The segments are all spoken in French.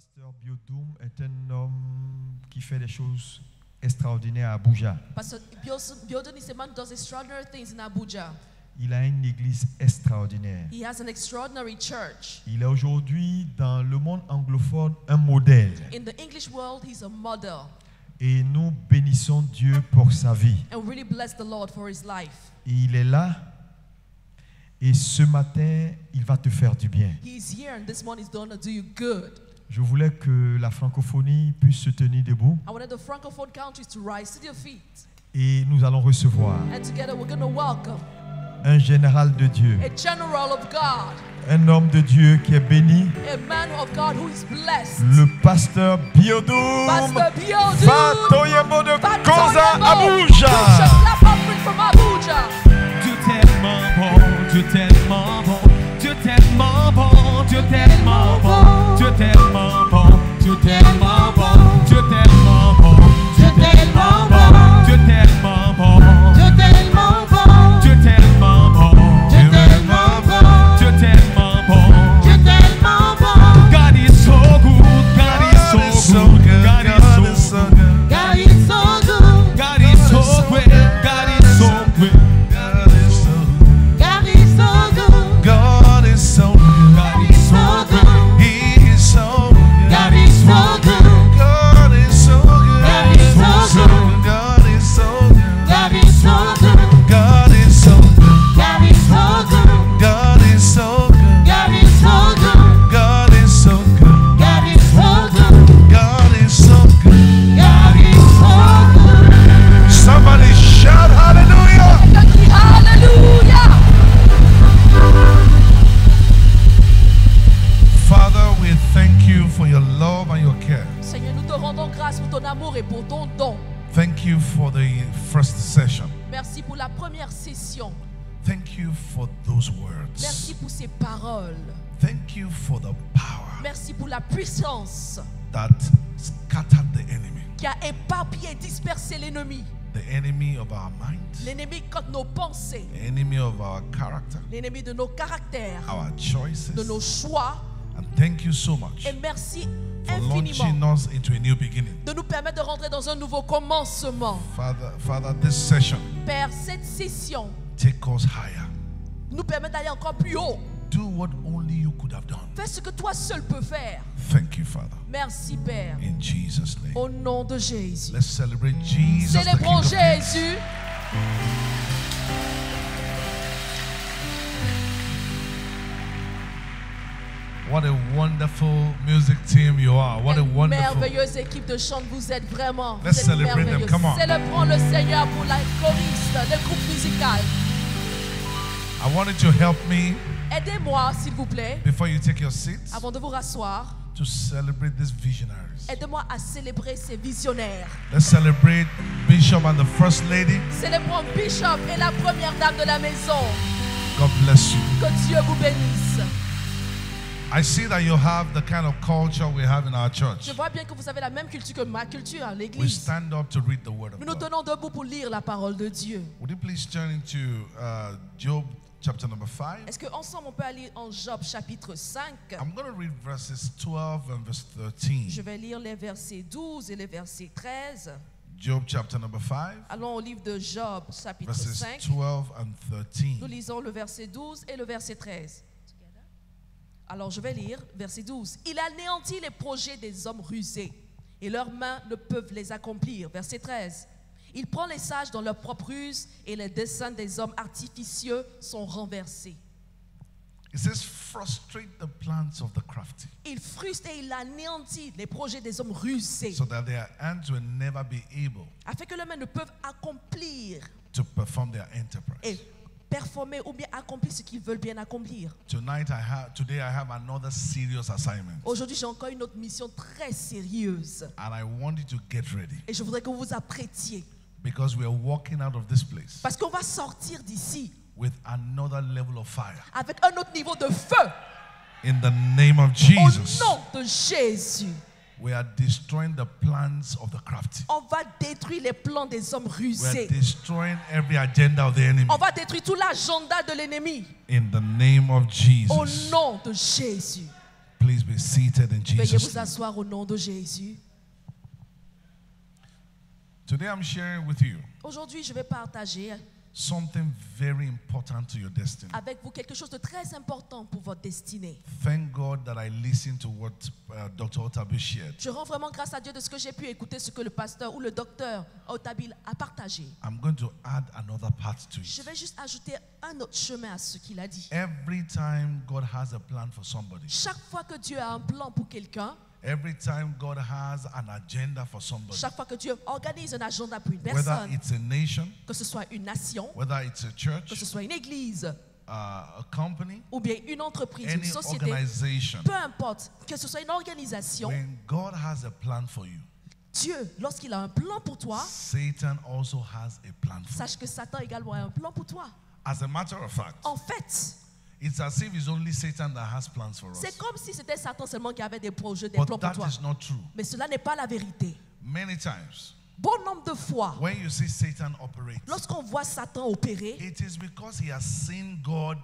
Pasteur Biodoum est un homme qui fait des choses extraordinaires à Abuja. Pastor Biodoum is a man who does extraordinary things in Abuja. Il a une église extraordinaire. He has an extraordinary church. Il est aujourd'hui dans le monde anglophone un modèle. In the English world, he's a model. Et nous bénissons Dieu pour sa vie. And we really bless the Lord for his life. Et il est là. Et ce matin, il va te faire du bien. He's here and this morning is going to do you good. Je voulais que la francophonie puisse se tenir debout. I wanted the francophone countries to rise to their feet. Et nous allons recevoir And together we're going to welcome un général de Dieu, a general of God, un homme de Dieu qui est béni, a man of God who is blessed. le pasteur Biodoum. Pastor Biodoum. Fatoyebo de Koza Abuja. From Abuja. Dieu tellement bon, Dieu tellement bon, Dieu tellement bon, Dieu tellement bon, Dieu tellement bon, Dieu tellement bon, Dieu tellement bon, Dieu tellement bon, Dieu tellement bon, Dieu tellement bon, Dieu tellement bon, Dieu tellement bon, Dieu tellement bon, Dieu tellement bon. God is so good, God is so good, God is so good, God is so good, God is so great, God is so great. Thank you for the first session. Merci pour la première session. Thank you for those words. Merci pour ces paroles. Thank you for the power Merci pour la puissance that scattered the enemy. Qui a éparpillé et dispersé l'ennemi. The enemy of our mind. L'ennemi de nos pensées. The enemy of our character. L'ennemi de nos caractères. Our choices. De nos choix. And thank you so much. Et merci for infiniment launching us into a new beginning. De nous permettre de rentrer dans un nouveau commencement. Father, this session, Père, cette session take us higher. Nous permet d'aller encore plus haut. Do what only you could have done. Fais ce que toi seul peux faire. Thank you, Father. Merci, Père. In Jesus' name. Au nom de Jésus. Let's celebrate Jesus. Célébrons Jésus. What a wonderful music team you are. What a wonderful. Merveilleuse équipe de chant vous êtes vraiment. Let's Vous êtes celebrate them. Come on. Célébrons le Seigneur pour la choriste, le groupe musical. I wanted to help me. Aidez-moi, s'il vous plaît. Before you take your seats. Avant de vous rasseoir. To celebrate these visionaries. Aidez-moi à célébrer ces visionnaires. Let's celebrate Bishop and the First Lady. Célébrons Bishop et la première dame de la maison. God bless you. Que Dieu vous bénisse. I see that you have the kind of culture we have in our church. Je vois bien que vous avez la même culture que ma culture à l'église. We stand up to read the word of Nous nous God. tenons debout pour lire la parole de Dieu. Would you please turn into Job chapter number 5? Est-ce que ensemble on peut aller en Job chapitre 5? I'm going to read verses 12 and verse 13. Je vais lire les versets 12 et les versets 13. Job chapter number 5. Allons au livre de Job chapitre Verses 5. 12 and 13. Nous lisons le verset 12 et le verset 13. Alors je vais lire verset 12. Il anéantit les projets des hommes rusés et leurs mains ne peuvent les accomplir. Verset 13. Il prend les sages dans leur propre ruse et les desseins des hommes artificieux sont renversés. It says, frustrate the plans of the crafty. Il frustre et il anéantit les projets des hommes rusés So that their hands will never be able afin que leurs mains ne peuvent accomplir to perform their enterprise. et performer ou bien accomplir ce qu'ils veulent bien accomplir. Today I have another serious assignment. Aujourd'hui, j'ai encore une autre mission très sérieuse. And I want you to get ready. Et je voudrais que vous vous apprêtiez. Because we are walking out of this place. Parce qu'on va sortir d'ici. With another level of fire. Avec un autre niveau de feu. In the name of Jesus. Au nom de Jésus. We are destroying the plans of the crafty. On va détruire les plans des hommes rusés. We are destroying every agenda of the enemy. On va détruire tout l'agenda de l'ennemi. In the name of Jesus. Au nom de Jésus. Please be seated in Veuillez Jesus' vous name. asseoir au nom de Jésus. Today I'm sharing with you Aujourd'hui, je vais partager something very important to your destiny. avec vous quelque chose de très important pour votre destinée. Thank God that I listened to what Dr. Otabil shared. Je rends vraiment grâce à Dieu de ce que j'ai pu écouter, ce que le pasteur ou le docteur Otabil a partagé. I'm going to add another part to Je it. vais juste ajouter un autre chemin à ce qu'il a dit. Every time God has a plan for somebody, Chaque fois que Dieu a un plan pour quelqu'un, every time God has an agenda for somebody, chaque fois que Dieu organise un agenda pour une whether personne, it's a nation, que ce soit une nation, whether it's a que church, ce soit une église, a company, ou bien une entreprise, une any société, organization, peu importe, que ce soit une organisation, when God has a plan for you, Dieu, lorsqu'il a un plan pour toi, Satan also has a plan for you. sache que Satan également a un plan pour toi. As a matter of fact, En fait, it's as if it's only Satan that has plans for us. c'est comme si c'était Satan seulement qui avait des projets, des But plans pour that toi. is not true. Mais cela n'est pas la vérité. Many times, Bon nombre de fois, when you see Satan operate, lorsqu'on voit Satan opérer, it is because he has seen God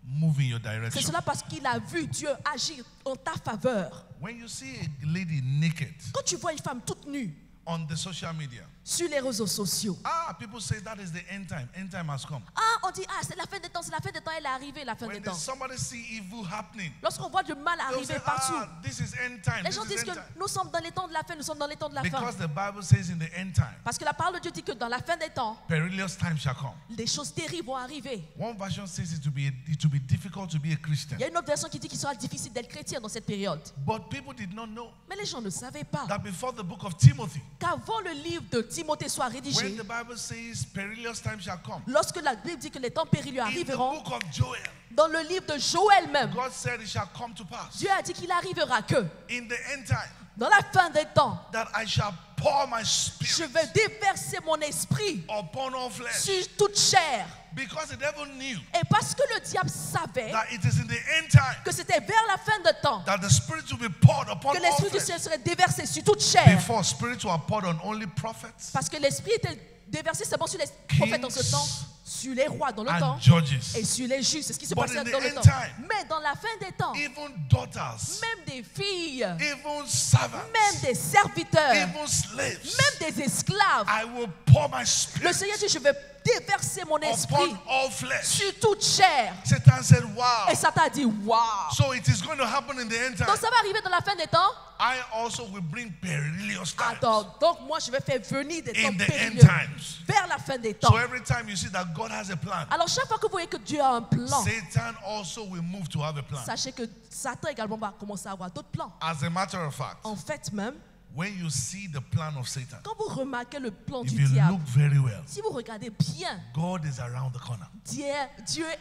move in your c'est direction. cela parce qu'il a vu Dieu agir en ta faveur. When you see a lady naked Quand tu vois une femme toute nue on the social media, sur les réseaux sociaux, people say that is the end time. End time has come. on dit, c'est la fin des temps, c'est la fin des temps, elle est arrivée, la fin des When temps. somebody see evil happening, Lorsqu'on voit du mal they'll arriver say, partout, this is end time. les This gens is disent que end time. nous sommes dans les temps de la fin, nous sommes dans les temps de la fin. Because the Bible says in the end time, Parce que la parole de Dieu dit que dans la fin des temps, perilous time shall come. des choses terribles vont arriver. One version says it will be difficult to be a Christian. Il y a une autre version qui dit qu'il sera difficile d'être chrétien dans cette période. But people did not know Mais les gens ne savaient pas that before the book of Timothy, qu'avant le livre de Timothée soit when rédigé, the Bible says perilous time shall come, lorsque la Bible dit que les temps périlleux in the arriveront, book of Joel, dans le livre de Joël même, God said it shall come to pass Dieu a dit qu'il arrivera que in the end time dans la fin des temps, that I shall pour my je spirit vais déverser mon esprit upon all flesh. sur toute chair. Because the devil knew Et parce que le diable savait that it is in the end time que c'était vers la fin de temps that the spirit will be poured upon que all l'esprit du flesh. ciel serait déversé sur toute chair. Before spirits were poured on only prophets Parce que l'esprit était déversé seulement sur les prophètes dans ce temps, sur les rois dans le temps and judges, et sur les juges. C'est ce qui se But passait in the dans le end temps. time, Mais dans la fin des temps, even daughters, même des filles, even servants, même des serviteurs, even slaves, même des esclaves, I will pour my le spirit Seigneur dit, je vais déverser mon esprit upon all flesh. sur toute chair. Satan said, wow. Et Satan a dit, waouh. So it is going to happen in the end time. Donc ça va arriver dans la fin des temps. I also will bring perilous times Attends, donc moi je vais faire venir des temps in the end périlleux times. vers la fin des temps. So every time you see that God has a plan, Alors chaque fois que vous voyez que Dieu a un plan, Satan also will move to have a plan. sachez que Satan également va commencer à avoir d'autres plans. As a matter of fact, En fait même, when you see the plan of Satan, quand vous remarquez le plan if du you diable, look very well, si vous regardez bien, God is around the corner. Dieu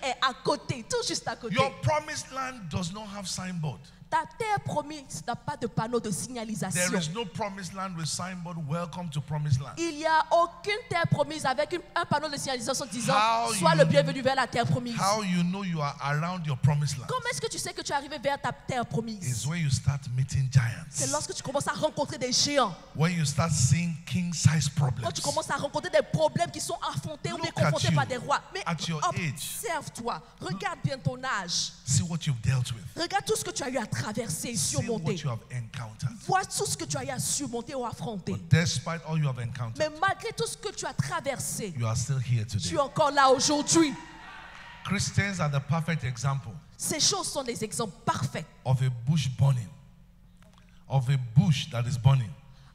est à côté, tout juste à côté. Your promised land does not have signboard. Ta terre promise n'a pas de panneau de There signalisation. is no promised land with signboard, welcome to promised land. Il n'y a aucune terre promise avec un panneau de signalisation disant How sois you- le bienvenu vers la terre promise. How you know you are around your promised land Comment est-ce que tu sais que tu es arrivé vers ta terre is promise? when you start meeting C'est giants, lorsque tu commences à rencontrer des géants, when you start seeing king-size quand problems. tu commences à rencontrer des problèmes qui sont affrontés ou bien Look at confrontés you par des rois. Mais at your observe-toi, regarde bien ton âge, See what you've dealt with. regarde tout ce que tu as eu à traverser et See what surmonter. you have encountered. Vois tout ce que tu as eu à surmonter ou affronter. But despite all you have encountered, Mais malgré tout ce que tu as traversé, you are still here tu today. es encore là aujourd'hui. Christians are the perfect example Ces choses sont des exemples parfaits. of a bush burning, of a bush that is burning,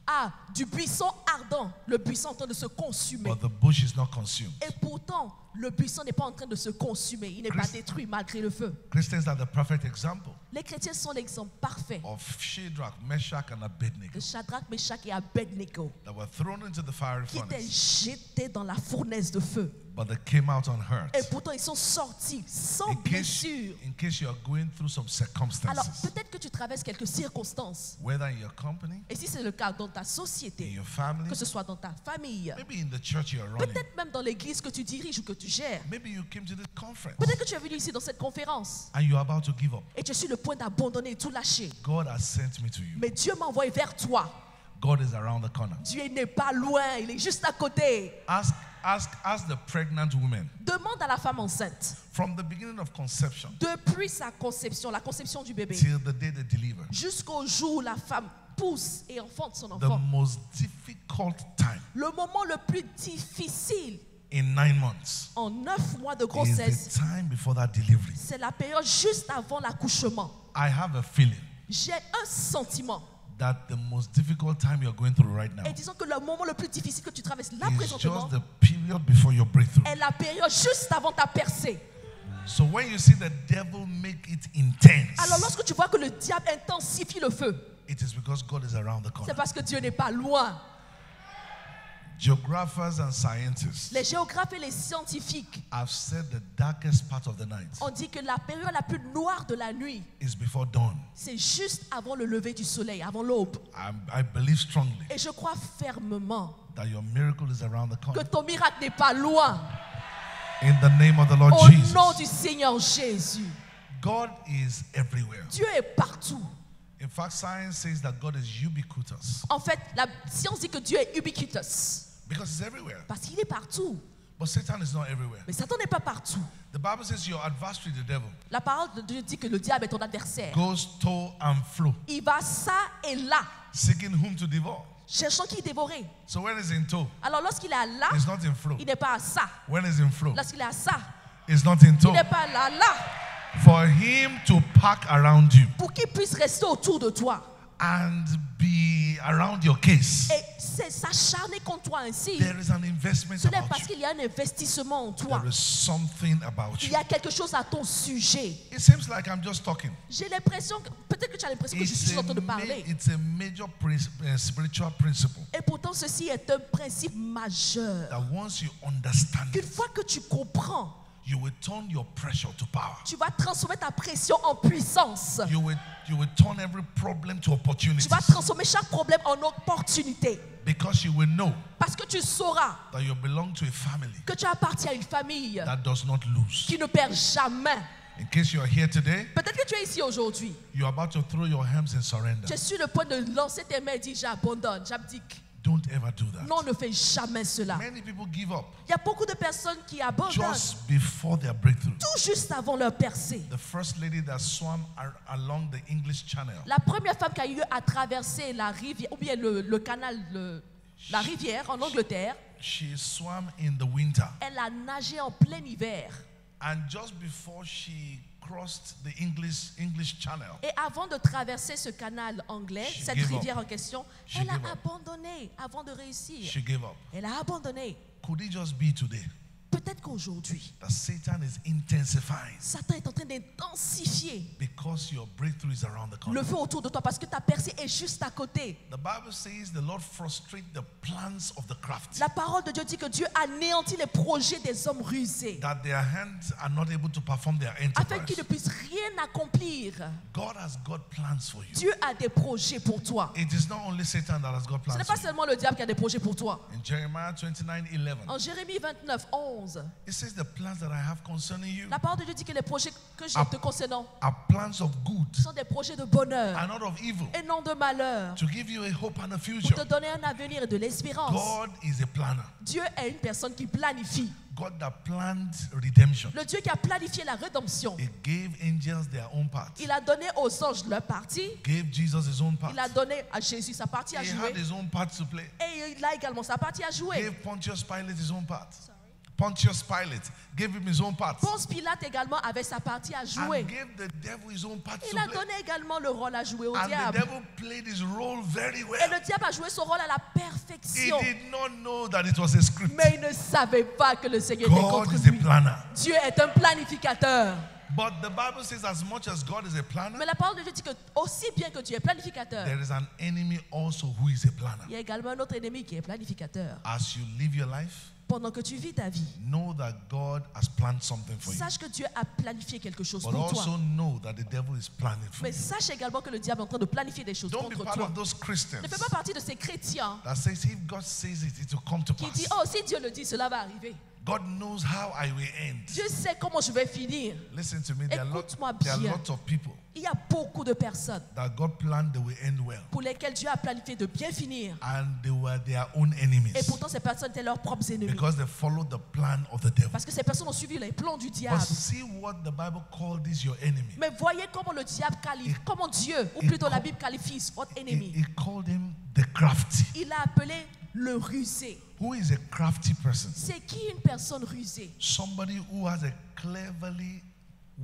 Ah, du buisson ardent, le buisson en train de se consumer. but the bush is not consumed. Et pourtant, le buisson n'est pas en train de se consumer. Il n'est pas Christ- détruit malgré le feu. Christians are the perfect example Les chrétiens sont l'exemple parfait of Shadrach, Meshach, and Abednego de Shadrach, Meshach et Abednego that were thrown into the fiery qui étaient furnace, jetés dans la fournaise de feu. but they came out unhurt. Et pourtant, ils sont sortis sans In case, blessure. in case you are going through some Alors, circumstances, peut-être que tu traverses quelques circonstances. whether in your company, Et si c'est le cas dans ta in société, your family, que ce soit dans ta famille, maybe in the church you're running, peut-être même dans l'église que tu diriges ou que tu gères, maybe you came to this conference peut-être que tu es venu ici dans cette conférence and you're about to give up. et tu es sur le point d'abandonner et tout lâcher. God has sent me to you. Mais Dieu m'a envoyé vers toi. God is around the corner. Dieu n'est pas loin, il est juste à côté. Ask Ask the pregnant woman Demande à la femme enceinte, from the beginning of conception depuis sa conception, la conception du bébé, till the day they deliver, jusqu'au jour où la femme pousse et enfante son the enfant, most difficult time le moment le plus difficile in 9 months en 9 mois de is grossesse, the time before that delivery. c'est la période juste avant l'accouchement. I have a feeling J'ai un sentiment. that the most difficult time you're going through right now Et disons que le moment le plus difficile que tu traverses là is présentement just the period before your breakthrough. est la période juste avant ta percée. So when you see the devil make it intense, Alors lorsque tu vois que le diable intensifie le feu, it is because God is around the c'est corner. parce que Dieu n'est pas loin. Geographers and scientists Les géographes et les scientifiques have said the darkest part of the night ont dit que la période la plus noire de la nuit, is before dawn. c'est juste avant le lever du soleil, avant l'aube. I believe strongly Et je crois fermement that your miracle is around the que corner. ton miracle n'est pas loin. In the name of the Lord Au Jesus. nom du Seigneur Jésus. God is everywhere. Dieu est partout. In fact, science says that God is ubiquitous En fait, la science dit que Dieu est ubiquitous. because he's everywhere. Parce qu'il est partout. But Satan is not everywhere. Mais Satan n'est pas partout. The Bible says your adversary, the devil, La parole de Dieu dit que le diable est ton adversaire. goes to and fro, Il va ça et là, seeking whom to devour. cherchant qui dévorer. So when he's in tow, Alors lorsqu'il est à là, he's not in fro. il n'est pas à ça. When he's in fro, Lorsqu'il est à ça, he's not in il tow. n'est pas là, là. For him to pack around you Pour qu'il puisse rester autour de toi. and be around your case, Et c'est s'acharner contre toi ainsi. there is an investment Ce n'est about parce you. qu'il y a un investissement en toi. There is something about Il you. y a quelque chose à ton sujet. It seems like I'm just talking. J'ai l'impression, peut-être que tu as l'impression que je suis juste en train de parler. It's a major spiritual principle Et pourtant, ceci est un principe majeur. that once you understand Qu'une it, fois que tu comprends, you will turn your pressure to power. tu vas transformer ta pression en puissance. You will turn every problem to opportunity Tu vas transformer chaque problème en opportunité. because you will know Parce que tu sauras that you belong to a family que tu appartiens à une famille that does not lose. qui ne perd jamais. In case you are here today, Peut-être que tu es ici aujourd'hui. you're about to throw your hands in surrender. Tu es sur le point de lancer tes mains et dire j'abandonne, j'abdique. Don't ever do that. Non, ne fais jamais cela. Many people give up Il y a beaucoup de personnes qui abandonnent just before their breakthrough. tout juste avant leur percée. The first lady that swam along the English Channel, La première femme qui a eu à traverser la rivière, ou bien le canal, la rivière en Angleterre, she swam in the winter. elle a nagé en plein hiver. And just before she crossed the English Channel, Et avant de traverser ce canal anglais, She cette gave up. rivière en question, She elle a gave up. abandonné avant de réussir. she gave up. Elle a abandonné. Could it just be today Peut-être qu'aujourd'hui, that Satan is intensifying Satan est en train d'intensifier because your breakthrough is around the corner? le feu autour de toi parce que ta percée est juste à côté. The Bible says the Lord frustrates the plans of the crafty, La parole de Dieu dit que Dieu anéantit les projets des hommes rusés that their hands are not able to perform their afin qu'ils enterprise. ne puissent rien accomplir. God has got plans for you. Dieu a des projets pour toi. It is not only Satan that has got Ce n'est plans pas for you. seulement le diable qui a des projets pour toi. In Jeremiah 29:11, En Jérémie 29, 11, it says the plans that I have concerning you la parole de Dieu dit que les projets que j'ai Ah. te concernant are plans of good sont des projets de bonheur and not of evil, et non de malheur, to give you a hope and a pour future. te donner un avenir et de l'espérance. God is a planner. Dieu est une personne qui planifie. God that planned redemption. Le Dieu qui a planifié la rédemption. He gave angels their own part. Il a donné aux anges leur partie. Gave Jesus his own part. Il a donné à Jésus sa partie à He jouer. had his own part to play. Et il a également sa partie à jouer. Gave Pontius Pilate his own part. Pontius Pilate gave him his own part. Ponce Pilate également avait sa partie à jouer. And gave the devil his own part to Il a play. donné également le rôle à jouer au And the diable. devil played his role very Et well. le diable a joué son rôle à la He perfection. did not know that it was a script. Mais il ne savait pas que le Seigneur était God contre is a lui. planner. Dieu est un planificateur. But the Bible says as much as God is a planner, Mais la parole de Dieu dit que aussi bien que Dieu est planificateur, there is an enemy also who is a planner. il y a également un autre ennemi qui est planificateur. As you live your life, Pendant que tu vis ta vie, know that God has planned something for you. sache que Dieu a planifié quelque chose But pour toi. also know that the devil is planning for Mais you. sache également que le diable est en train de planifier des choses Don't be contre part toi. of those Christians Ne fais pas partie de ces chrétiens that says if God says it, it will come to qui pass. disent, oh, si Dieu le dit, cela va arriver. God knows how I will end. Dieu sait comment je vais finir. Listen to me. There are Écoute-moi bien. lots of people Il y a beaucoup de personnes that God planned they will end well. pour lesquelles Dieu a planifié de bien finir. And they were their own enemies. Et pourtant, ces personnes étaient leurs propres ennemis. Because they followed the plan of the devil. Parce que ces personnes ont suivi les plans du diable. But see what the Bible called this your enemy. Mais voyez comment le diable qualifie, comment Dieu, ou plutôt la Bible qualifie votre ennemi. He called him the crafty. Il l'a appelé le rusé. Who is a crafty person? C'est qui une personne rusée? Somebody who has a cleverly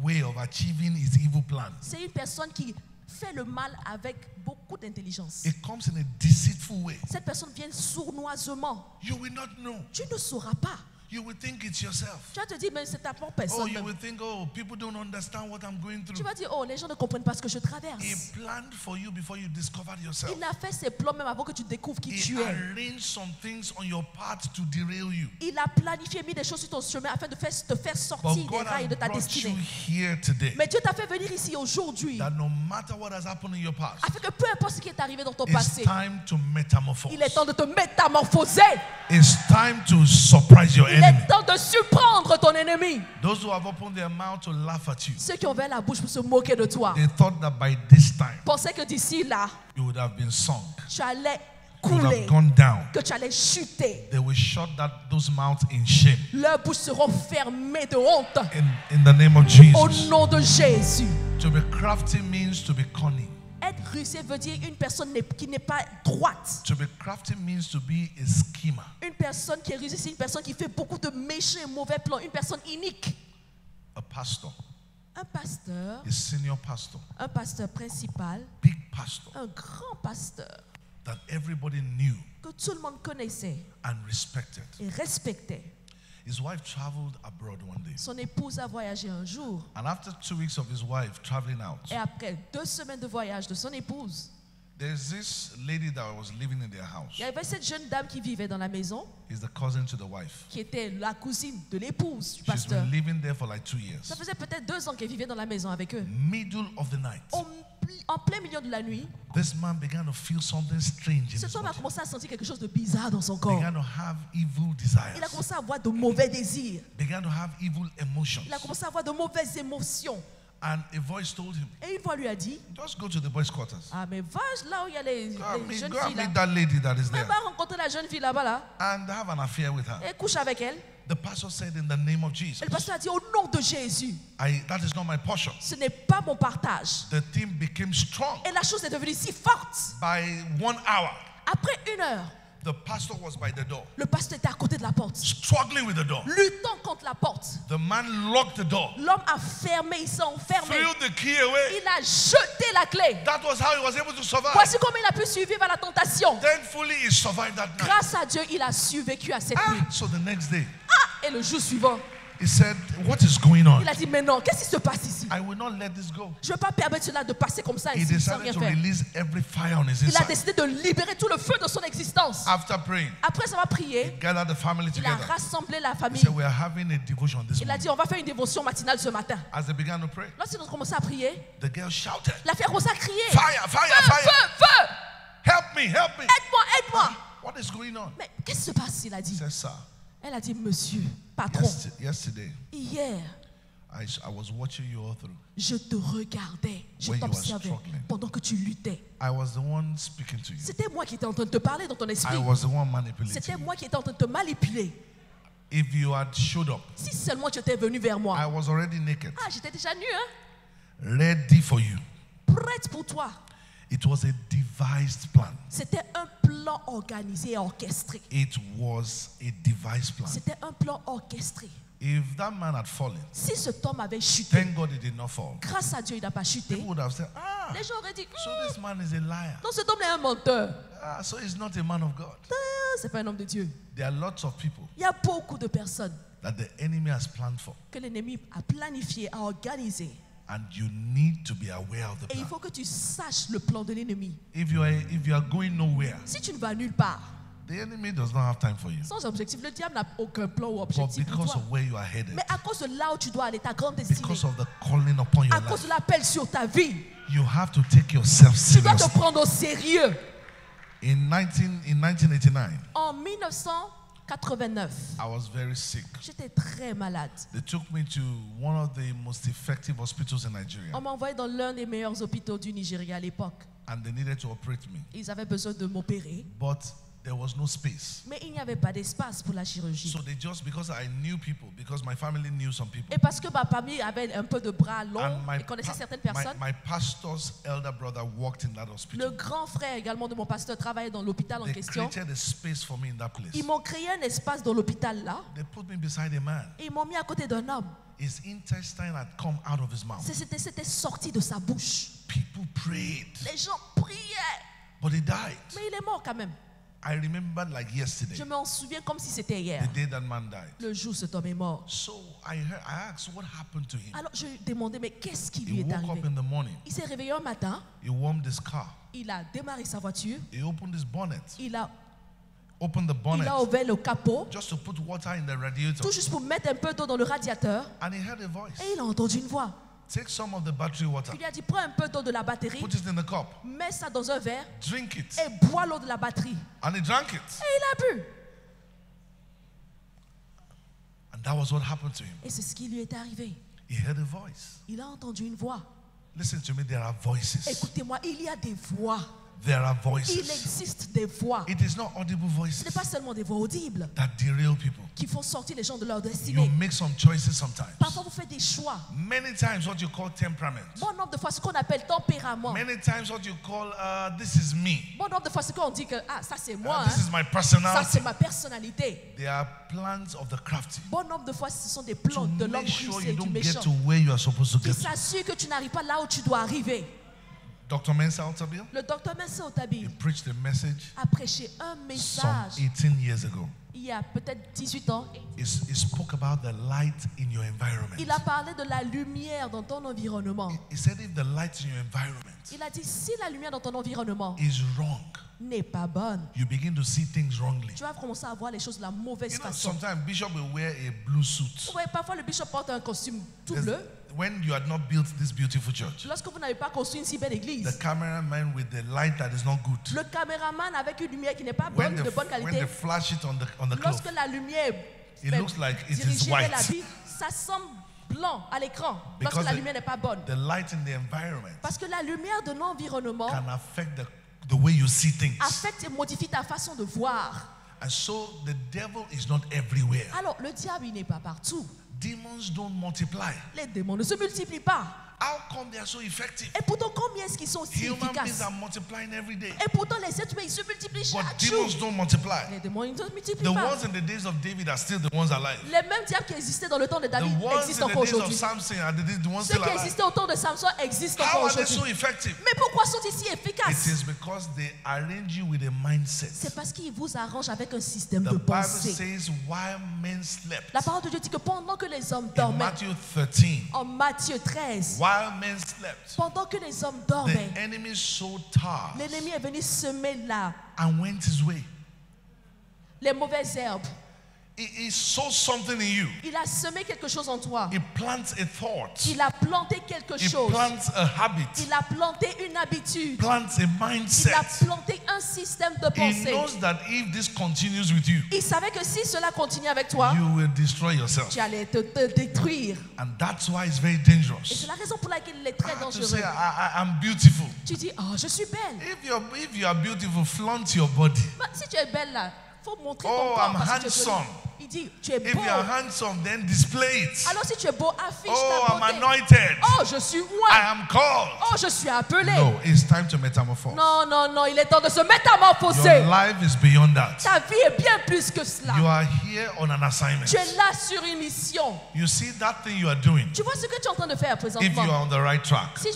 way of achieving his evil plan. C'est une personne qui fait le mal avec beaucoup d'intelligence. It comes in a deceitful way. Cette personne vient sournoisement. You will not know. Tu ne sauras pas. You will think it's yourself. Tu vas te dire, mais c'est ta propre Oh, personne. you will think, oh, people don't understand what I'm going Tu through. vas dire, oh, les gens ne comprennent pas ce que je He traverse. planned for you before you discovered yourself. Il a fait ses plans même avant que tu découvres qui He tu es. arranged some things on your path to derail you. Il a planifié, mis des choses sur ton chemin afin de te faire But sortir des God rails de has ta brought you destinée. here today. Mais Dieu t'a fait venir ici aujourd'hui That no matter what has happened in your past, afin que peu importe ce qui est arrivé dans ton it's passé, time to metamorphose. il est temps de te métamorphoser. It's time to surprise your Il enemy. est temps de surprendre ton ennemi. Those who have opened their mouth to laugh at you, Ceux qui ont ouvert la bouche pour se moquer de toi they thought that by this time pensaient que d'ici là, you would have been sunk, tu allais you would couler, have gone down. que tu allais chuter. They will shut those mouths in shame. Leurs bouches seront fermées de honte. In the name of Au Jesus. nom de Jésus. To be crafty means to be cunning. Être rusé veut dire une personne qui n'est pas droite. To be crafty means to be a schemer. Une personne qui est rusée, c'est une personne qui fait beaucoup de méchants et mauvais plans. Une personne inique. A pastor, Un pasteur, a senior pastor, un pasteur principal, big pastor un grand pasteur that everybody knew que tout le monde connaissait and respected. et respectait. His wife traveled abroad one day. Son épouse a voyagé un jour And after 2 weeks of his wife traveling out, et après 2 semaines de voyage de son épouse, there's this lady that was living in their house. il y avait cette jeune dame qui vivait dans la maison, He's the cousin to the wife. qui était la cousine de l'épouse du She's pasteur. been living there for like 2 years. Ça faisait peut-être 2 ans qu'elle vivait dans la maison avec eux. Middle of the night, En plein milieu de la nuit, this man began to feel something strange in cet his homme a body. commencé à sentir quelque chose de bizarre dans son corps. Began to have evil Il a desires. commencé à avoir de mauvais désirs. Began to have evil emotions. Il a commencé à avoir de mauvaises émotions. And a voice told him, Et une voix lui a dit, just go to the boys' quarters. ah mais va là où il y a les jeunes Go and filles là. meet that lady that is Mais there. va rencontrer la jeune fille là-bas là. And have an affair with her. Et couche avec elle. The pastor said, in the name of Jesus, Et le pasteur a dit, au nom de Jésus, that is not my portion. ce n'est pas mon partage. The thing became strong. Et la chose est devenue si forte. By 1 hour, Après 1 heure, the pastor was by the door, le pasteur était à côté de la porte, struggling with the door. luttant contre la porte. The man locked the door, L'homme a fermé, il s'est enfermé. threw the key away. Il a jeté la clé. That was how he was able to survive. Voici comment il a pu survivre à la tentation. Thankfully, he survived that night. Grâce à Dieu, il a survécu à cette nuit. So the next day, Et le jour suivant, he said, what is going on? il a dit, mais non, qu'est-ce qui se passe ici? I will not let this go. Je ne vais pas permettre cela de passer comme ça He ici sans rien decided to faire. release every fire on his Il a inside. décidé de libérer tout le feu de son existence. After praying, Après avoir he prié, gathered the family il a together. rassemblé la He famille. said, we are having a devotion this Il a morning. dit, on va faire une dévotion matinale ce matin. As they began to pray, Lorsqu'ils ont commencé à prier, the girl shouted, la fille a commencé à crier. fire, fire, Feu, fire. feu, feu! Help me, help me. Aide-moi, aide-moi! What is going on? Mais qu'est-ce qui se passe? Il a He dit. said, sir, Elle a dit, monsieur, patron, yesterday, hier, I was watching you all through. je te regardais, je When you were t'observais struggling. pendant que tu luttais. I was the one speaking to you. C'était moi qui étais en train de te parler dans ton I esprit. was the one manipulating C'était you. moi qui étais en train de te manipuler. If you had showed up, Si seulement tu étais venu vers I moi. was already naked, Ah, j'étais déjà nue, hein? ready for you. Prête pour toi. It was a devised plan. C'était un plan organisé et orchestré. It was a devised plan. C'était un plan orchestré. If that man had fallen, Si cet homme avait chuté, thank God he did not fall. grâce à Dieu, il n'a pas chuté. People would have said, Les gens auraient dit, so this man is a liar. non, cet homme est un menteur. So he's not a man of God. C'est pas un homme de Dieu. There are lots of people Il y a beaucoup de personnes that the enemy has planned for. que l'ennemi a planifié, a organisé. And you need to be aware of the Et il plan. faut que tu saches le plan de l'ennemi. If you are going nowhere, Si tu ne vas nulle part, the enemy does not have time for you. sans objectif, le diable n'a aucun plan ou But objectif pour because toi. of where you are headed, Mais à cause de là où tu dois aller, ta grande destinée, because of the calling upon your à cause life, de l'appel sur ta vie, you have to take yourself tu dois te seriously. prendre au sérieux. In 1989, En 1989, 89. I was very sick. J'étais très malade. They took me to one of the most effective hospitals in Nigeria, On m'a envoyé dans l'un des meilleurs hôpitaux du Nigeria à l'époque. and they needed to operate me. Ils avaient besoin de m'opérer, But there was no space. mais il n'y avait pas d'espace pour la chirurgie. So they just, because I knew people, because my family knew some people, Et parce que ma famille avait un peu de bras longs and et connaissait certaines personnes, my pastor's elder brother worked in that le hospital. grand frère également de mon pasteur travaillait dans l'hôpital en They question. created a space for me in that place. Ils m'ont créé un espace dans l'hôpital là They put me beside a man. et ils m'ont mis à côté d'un homme. His intestine had come out of his mouth. C'était sorti de sa bouche. People prayed, Les gens priaient, but he died. mais il est mort quand même. I remembered like yesterday, Je m'en souviens comme si c'était hier. the day that man died. Le jour où cet homme est mort. So I asked what happened to him. Alors je lui ai demandé, mais qu'est-ce qui He lui est woke arrivé? up in the morning. Il s'est réveillé un matin, He warmed his car. il a démarré sa voiture, He opened his bonnet. il a Opened the bonnet ouvert le capot, just to put water in the radiator. tout juste pour mettre un peu d'eau dans le radiateur, And he heard a voice. et il a entendu une voix. Take some of the battery water. Il lui a dit, prends un peu d'eau de la batterie, Put it in the cup. mets ça dans un verre Drink it. et bois l'eau de la batterie. And he drank it. Et il a bu. And that was what happened to him. Et c'est ce qui lui est arrivé. He heard a voice. Il a entendu une voix. Listen to me, there are voices. Écoutez-moi, il y a des voix. There are Il voices. existe des voix. It is not audible Ce voices n'est pas seulement des voix audibles that derail people. qui font sortir les gens de leur You destinée. make some choices sometimes. Parfois, vous faites des choix. Many times what you call temperament. Bon nombre de fois, ce qu'on appelle tempérament. Many times what you call this is me. Bon nombre de fois, ce qu'on dit que ah, ça c'est moi, This hein. is my Ça personality. c'est ma personnalité. They are plans of the crafty. Bon nombre de fois, ce sont des To plans de l'homme make sure rusé, you du don't get méchant, to where you are supposed to qui get to. s'assure que tu n'arrives pas là où tu dois arriver. Dr. Mensa Otabil, Le docteur Mensah he Otabil preached a message a prêché un some message 18 years ago. il y a peut-être 18 ans. He spoke about the light in your environment. Il a parlé de la lumière dans ton environnement. He said if the light in your environment Il a dit, si la lumière dans ton environnement is wrong, n'est pas bonne, you begin to see things wrongly. tu vas commencer à voir les choses de la mauvaise You know, façon. sometimes Bishop will wear a blue suit. Vous voyez, parfois le bishop porte un costume tout There's- bleu. When you had not built this beautiful church, Lorsque vous n'avez pas construit une si belle the église, cameraman with the light that is not good, le caméraman avec une lumière qui n'est pas when bonne, de bonne when qualité, they flash it on the cloth, lorsque la lumière it looks like it is dirigée vers white. l'habit, ça semble blanc à l'écran lorsque Because la lumière n'est pas bonne. the light in the environment Parce que la lumière de l'environnement can affect the way you see things. affecte et modifie ta façon de voir. And so the devil is not everywhere. Alors, le diable, il n'est pas partout. Demons don't multiply. Les démons ne se multiplient pas. How come they are so effective? Et pourtant, combien est-ce qu'ils sont si Human beings efficaces? are multiplying every day. Et pourtant, les êtres humains, ils se multiplient But chaque jour. demons don't multiply. Les démons, ils ne se The multiplient pas. ones in the days of David are still the ones alive. Les mêmes diables qui existaient dans le temps de The David ones existent in the encore days of aujourd'hui. Samson are the ones Ceux still qui alive. existaient autour de Samson existent encore How are they so aujourd'hui. effective? Mais pourquoi sont-ils si It efficaces? is because they arrange you with a mindset. C'est parce qu'ils vous arrangent avec un système The de Bible pensée. says while men slept. La parole de Dieu dit que pendant que les hommes In dormaient, Matthew 13, en Matthieu 13, while men slept, pendant que les hommes the dormaient, enemy sowed tares l'ennemi est venu semer là and went his way. les mauvaises herbes. He sows something in you. Il a semé quelque chose en toi. He plants a thought. Il a planté quelque He chose. plants a habit. Il a planté une habitude. Plants a Il a mindset. planté un système de He pensée. knows that if this continues with you, Il savait que si cela continue avec toi, you will destroy yourself. tu allais te détruire. And that's why it's very Et dangerous. c'est la raison pour laquelle il est très To say, dangereux. I'm beautiful. Tu dis, oh, je suis belle. If you are beautiful, flaunt your body. Mais si tu es belle là, il faut montrer Oh, ton corps. I'm parce que tu es jolie. handsome. Il dit, tu es If beau. you are handsome, then display it. Alors si tu es beau, affiche Oh, ta I'm beauté. anointed. Oh, je suis I oint. am called. Oh, je suis appelé. No, it's time to metamorphose. Non, non, non, il est temps de se métamorphoser. Your life is beyond that. Ta vie est bien plus que cela. You are here on an assignment. Tu es là sur une mission. You see that thing you are doing. Tu vois ce que tu es en train de faire If présentement. you are on the right track, Si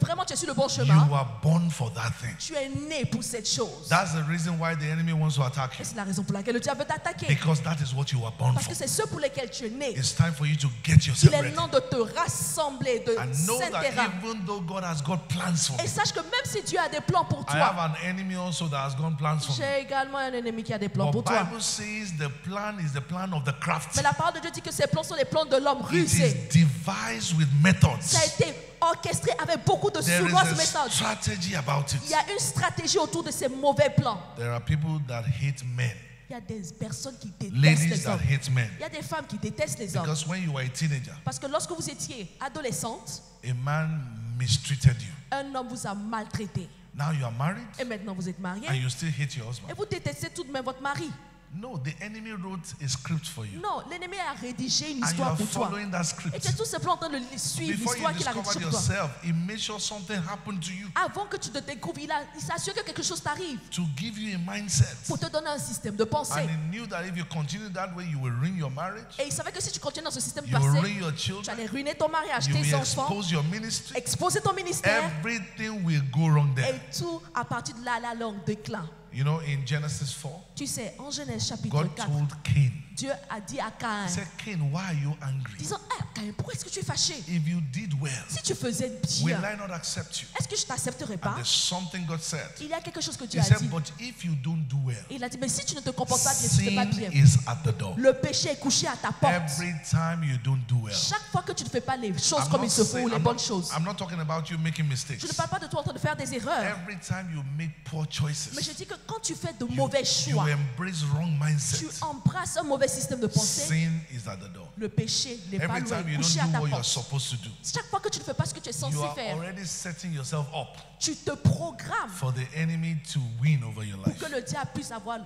vraiment tu es sur le bon you chemin, are born for that thing. tu es né pour cette chose. That's the reason why the enemy wants to attack Et you. c'est la raison pour laquelle le diable veut t'attaquer. Because that is what you were born Parce for. que c'est ce pour lesquels tu es né. It's time for you to get Il yourself est ready. temps de te rassembler, de And know that s'interroger. even though God has got plans for Et me, sache que même si Dieu a des plans pour I have toi, an enemy also that has got plans for me. j'ai également un ennemi qui a des plans But pour toi. Bible says the plan is the plan of the crafty. Mais la parole de Dieu dit que ces plans sont les plans de l'homme It rusé. is devised with methods. Ça a été orchestré avec beaucoup de There sournoises is a méthodes. strategy about Il y it. a une stratégie autour de ces mauvais plans. There are people that hate men. Il Il y a des personnes qui détestent Ladies les that hommes. hate men. Il y a des femmes qui détestent les hommes. Because when you were a teenager, Parce que lorsque vous étiez adolescente, a man mistreated you. un homme vous a maltraité. Now you are married Et maintenant vous êtes marié. and you still hate your Et husband. vous détestez tout de même votre mari. No, the enemy wrote a script for you. Non, l'ennemi a rédigé une And you histoire are pour toi. following that Et tu es script. tout simplement en train de suivre Before you l'histoire qu'il a discovered rédigée pour toi. yourself, he made sure something happened to you Avant que tu te découvres, il s'assure que quelque chose t'arrive to give you a mindset. pour te donner un système de pensée. And he knew that if you continue that way, you will ruin your marriage, Et il savait que si tu continues dans ce système you will ruin passé, your tu children, allais ruiner ton mariage, you tes will enfants, expose your ministry. exposer ton ministère. Everything will go wrong there. Et tout, à partir de là, la langue déclin. You know, in Genesis 4, Tu sais, en Genèse chapitre God 4, told Cain, Dieu a dit à Caïn, he said, Cain, why are you angry? disant, ah, Caïn, pourquoi est-ce que tu es fâché? If you did well, Si tu faisais will bien, I not accept you? est-ce que je t'accepterai And pas? there's something God said. Il y a quelque chose que Dieu He a said, dit. but if you don't do well, Il a dit, mais si tu ne te comportes pas bien, tu ne fais pas sin bien. is at the door. Le péché est couché à ta porte. Every time you don't do well. Chaque fois que tu ne fais pas les choses I'm comme not il se faut, saying- les I'm bonnes not- choses. I'm not talking about you making Je ne mistakes. parle pas de toi en train de faire des erreurs. Every time you make poor Mais je choices, dis que quand tu fais de you, mauvais you choix, embrace wrong tu mindset. embrasses un mauvais système de pensée, Sin is at the door. le péché n'est pas Every loin, time you couché à don't ta do what you're porte. supposed to do, Chaque fois que tu ne fais pas ce que tu es censé you are faire, already setting yourself up tu te programmes for the enemy to win over your pour life. que le diable puisse avoir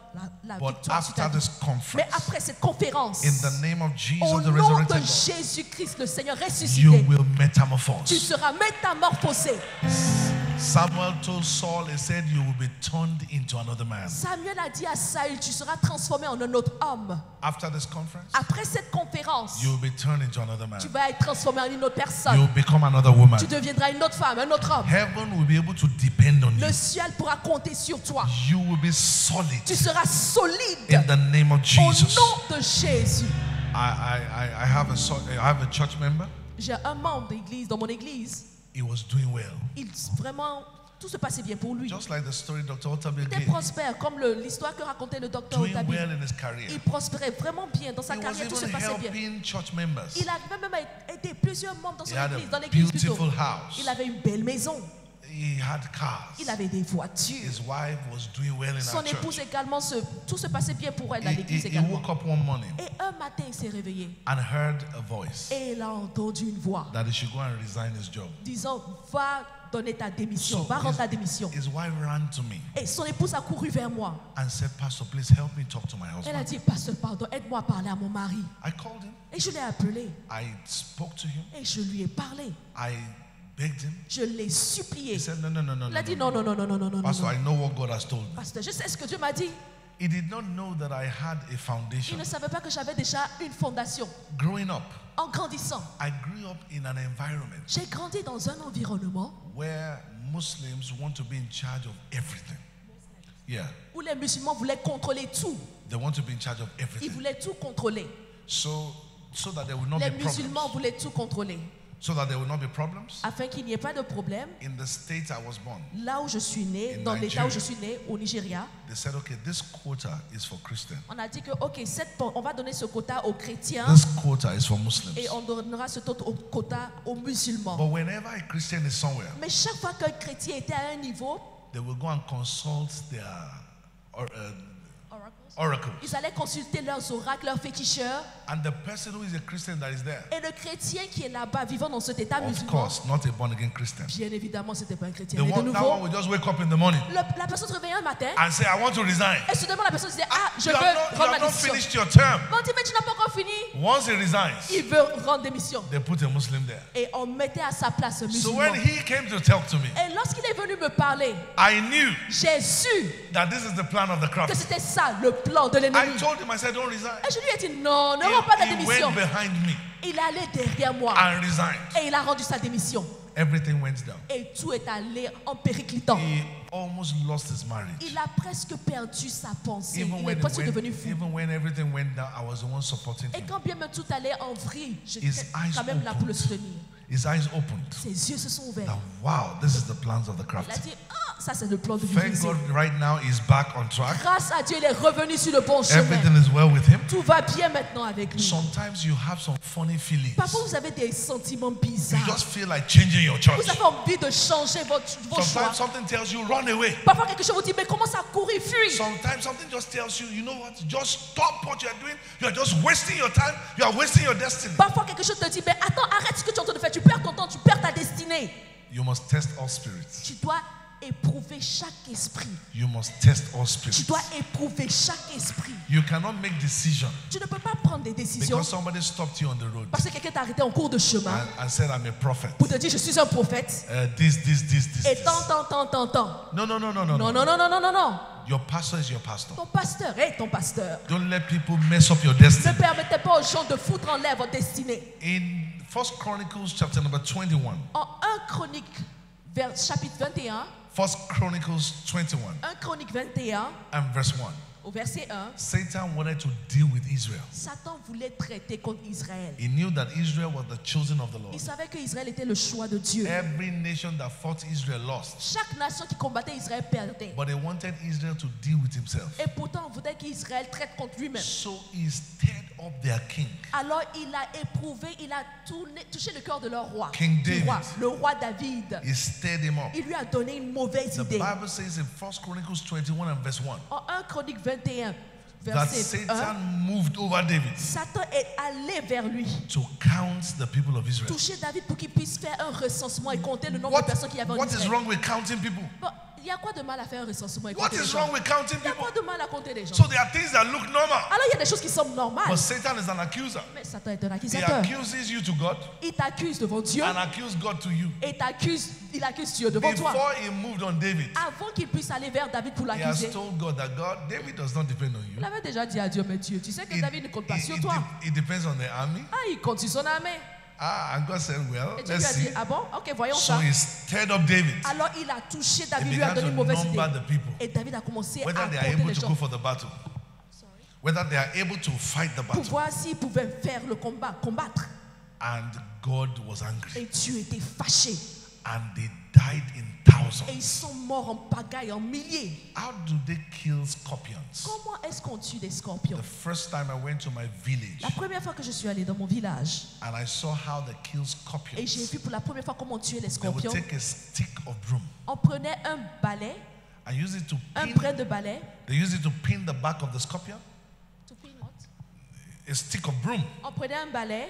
la But victoire sur ta after vie. this Mais conference, après cette conférence, in the name of au Jesus, the nom de resurrected Lord, Jésus-Christ, le Seigneur you ressuscité, will tu metamorphose. seras métamorphosé. Samuel told Saul, he said, you will be turned into another man. Samuel a dit à Saül, tu seras transformé en un autre homme. After this conference, Après cette conférence, you will be turned into another man. tu vas être transformé en une autre You personne. will become another woman. Tu deviendras une autre femme, un autre homme. Heaven will be able to depend on you. Le ciel pourra compter sur toi. You will be solid Tu seras solide in the name of au Jesus. nom de Jésus. I have a church member. J'ai un membre d'église dans mon église. He was doing well. Vraiment, tout se passait bien pour lui. Just like the story Dr. Otabil Il était gave. prospère, comme l'histoire que racontait le docteur Doing Otabil. well in his career. Il prospérait vraiment bien dans sa He was carrière, tout se even passait bien. helping church members. Il avait même aidé plusieurs membres dans He son had église, dans a l'église plutôt. beautiful house. Il avait une belle maison, He had cars. il avait des voitures. His wife was doing well in Son our épouse church. également, tout se passait bien pour elle à l'église He également. woke up one morning Et un matin, il s'est réveillé and heard a voice et il a entendu une voix that he should go and resign his job. disant, va donner ta démission, va rendre ta démission. his wife ran to me Et son épouse a couru vers moi. and said, Pastor, please help me talk to my Elle a husband. dit, pasteur, pardon, aide-moi à parler à mon mari. I called him. Et je l'ai appelé I spoke to him. et je lui ai parlé. I begged him. Je l'ai supplié. He said, no. Il a dit, non, non, non, non, non, non, non, Pastor, non. I know what God has told me. Pasteur, je sais ce que Dieu m'a dit. He did not know that I had a Il foundation. ne savait pas que j'avais déjà une fondation. Growing up, En grandissant, I grew up in an environment j'ai grandi dans un environnement where Muslims want to be in charge of everything. Yeah, où les musulmans voulaient contrôler tout. they want to be in charge of Ils everything. voulaient tout contrôler. So that there will not Les be musulmans problems. voulaient tout contrôler. So that there will not be problems. Afin qu'il n'y ait pas de problème, In the state I was born, là où je suis né, In dans l'état où Nigeria. je suis né, au Nigeria, they said, okay, this quota is for Christians. on a dit que, ok, on va donner ce quota aux chrétiens This quota is for Muslims. et on donnera ce autre quota aux musulmans. But whenever a Christian is somewhere, Mais chaque fois qu'un chrétien était à un niveau, they will go and consult their oracle. ils allaient consulter leurs oracles, leurs féticheurs. And the person who is a Christian that is there, Et le chrétien qui est là-bas, vivant dans cet état of musulman, course, not a born-again Christian. bien évidemment, ce n'était pas un chrétien. The Mais de one, that nouveau, one will just wake up in the morning la personne se réveillait un matin and say, I want to resign. et soudainement la personne disait, ah, je You veux have rendre not ma démission. finished your term. On dit, mais tu n'as pas encore fini. Once he resigns, Il veut rendre démission. they put a Muslim there. Et on mettait à sa place un So musulman. when he came to talk to me, Et lorsqu'il est venu me parler, I knew j'ai su that this is the plan of the que crafty. c'était ça, le plan de l'ennemi. I told him, I said, don't resign. Et je lui ai dit, non, ne rends pas la He démission. went behind me Il allait derrière moi and resigned. et il a rendu sa démission. Everything went down. Et tout est allé en périclitant. He almost lost his marriage. Il a presque perdu sa pensée. Even Il est when, presque devenu fou. even when everything went down, I was the one supporting Et him. quand bien même tout allait en vrille, j'étais His eyes quand même là pour le opened. soutenir. His eyes opened. Ses yeux se sont ouverts. That, wow, this is the plans of the Il a crafty. dit, ah, Ça, c'est le plan de Thank Dieu. God right now he's back on track. Grâce à Dieu, il est revenu sur le bon chemin. Everything is well with him. Tout va bien maintenant avec lui. Sometimes you have some funny feelings. Parfois, vous avez des sentiments You bizarres. just feel like changing your church. Vous avez envie de changer vos choix. Sometimes something tells you run away. Parfois, quelque chose vous dit, mais commence à courir, fuis. Sometimes something just tells you, you know what, just stop what you are doing. You are just wasting your time. You are wasting your destiny. Parfois, quelque chose te dit, mais attends, arrête ce que tu es en train de faire. Tu perds ton temps, tu perds ta destinée. You must test all spirits. Tu dois éprouver chaque esprit. You must test all Tu spirits. dois éprouver chaque esprit. You cannot make decisions Tu ne peux pas prendre des décisions because somebody stopped you on the road parce que quelqu'un t'a arrêté en cours de chemin and said, I'm a prophet. pour te dire, je suis un prophète. This. Et tant. No. Non. Your pastor is your pastor. Ton pasteur est ton pasteur. Don't let people mess up your Ne destiny. permettez pas aux gens de foutre en l'air votre destinée. In 1 Chronicles chapter number 21, En 1 Chronique, chapitre 21, 1 Chronicles 21 1 Chronique 21, and verse 1, au verset 1, Satan wanted to deal with Israel. Satan voulait traiter contre Israël. He knew that Israel was the chosen of the Lord. Il savait que Israël était le choix de Dieu. Every nation that fought Israel lost, Chaque nation qui combattait Israël perdait. but he wanted Israel to deal with himself. Et pourtant, on voudrait qu'Israël traite contre lui-même. So he stirred up their king. Alors il a éprouvé, il a touché le cœur de leur roi. King Du roi, David. le roi David. He stirred him up. Il lui a donné une mauvaise The idée. Bible says in 1 Chronicles 21 and verse 1 En 1 Chronique 21, that verset 1, Satan moved over David Satan est allé vers lui, to count the people of Israel. toucher David pour qu'il puisse faire un recensement et compter le nombre de personnes qu'il y avait en What is Israël. wrong with counting people? Bon, il y a quoi de mal à faire un recensement et What compter les is gens? wrong with counting Il y a people? quoi de mal à compter les gens? So there are things that look normal. Alors il y a des choses qui semblent normales. But Satan is an accuser. Mais Satan est un He accusateur. accuses you to God Il t'accuse devant Dieu and accuses God to you. et il accuse Dieu devant toi. Before he moved on David, Avant qu'il puisse aller vers David pour he has l'accuser, told God that David does not depend on il you. avait déjà dit à Dieu, mais Dieu, tu sais que David ne compte pas sur toi. It depends on the army. Ah, il compte sur son armée. And God said, well, Et Dieu lui let's a dit, see. ah bon, ok, voyons So ça. he stirred up David. Alors il a touché He David, lui a began donné to une mauvaise idée. number the people, Et David a commencé à whether they are compter able les to gens go for the battle, whether they are able to fight the pour battle. voir s'il pouvait faire le combattre. And God was angry. Et Dieu était fâché. And they died in thousands. Et ils sont morts en pagaille, en milliers. How do they kill scorpions? Comment est-ce qu'on tue des scorpions? The first time I went to my village La première fois que je suis allé dans mon village and I saw how they kill scorpions, et j'ai vu pour la première fois comment on tuait les they would scorpions, take a stick of broom on prenait un balai, and use it to un pin. brin de balai. They use it to pin the back of the scorpion. A stick of broom. On prenait un balai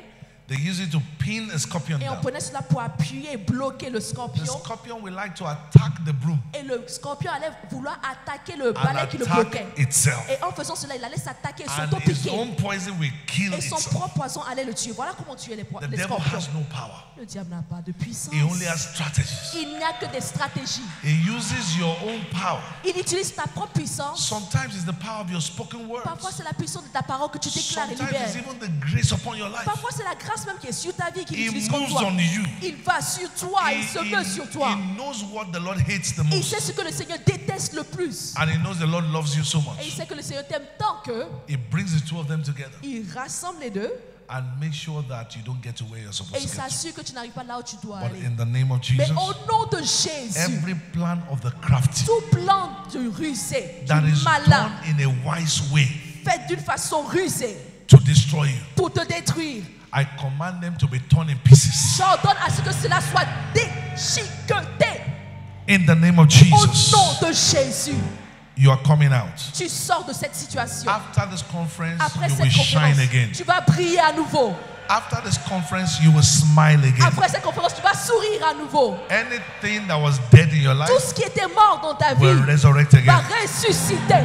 They use it to pin a scorpion et on down. prenait cela pour appuyer et bloquer le The scorpion. scorpion will like to attack the broom Et le scorpion allait vouloir attaquer le and balai qui le bloquait. attack itself. Et en faisant cela, il allait s'attaquer et And his s'auto-piquer. own poison will kill Et son itself. propre poison allait le tuer. Voilà comment tuer les The les devil scorpions. has no power. Le diable n'a pas de puissance. He only has strategies. Il n'y a que des stratégies. He uses your own power. Il utilise ta propre puissance. Sometimes it's the power of your spoken words. Parfois, c'est la puissance de ta parole que tu déclares et Sometimes libères. it's even the grace upon your life. Parfois, c'est la grâce même qui est sur ta vie qu'il He utilise contre moves toi. on you. Il va sur toi, il se met sur toi. He knows what the Lord hates the Il most. sait ce que le Seigneur déteste le plus. And he knows the Lord loves you so Et il much. sait que le Seigneur t'aime tant que He brings the two of them together il rassemble les deux and makes sure that you don't get to where you're et supposed il to get to. s'assure que tu n'arrives pas là où tu dois But aller. in the name of Mais Jesus, au nom de Jésus, every plan of the crafty tout plan de rusé, that du is malin, done in a wise way fait d'une façon rusée to destroy you, pour te détruire, I command them to be torn in pieces. j'ordonne à ce que cela soit déchiqueté. In the name of Au Jesus, nom de Jésus, you are coming out. tu sors de cette situation. After this conference, Après you cette will shine conférence, again. tu vas briller à nouveau. After this conference, you will smile again. Après cette conférence, tu vas sourire à nouveau. Anything that was dead in your Tout life ce qui était mort dans ta will vie resurrect va again. ressusciter.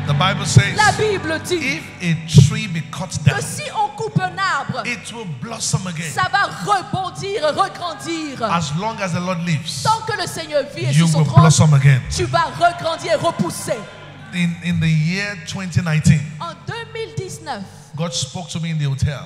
The Bible says, La Bible dit if a tree be cut down, que si on coupe un arbre, it will blossom again. ça va rebondir, regrandir. As long as the Lord lives, Tant que le Seigneur vit et you sur son will trône, blossom again. tu vas regrandir et repousser. In the year 2019, En 2019, God spoke to me in the hotel.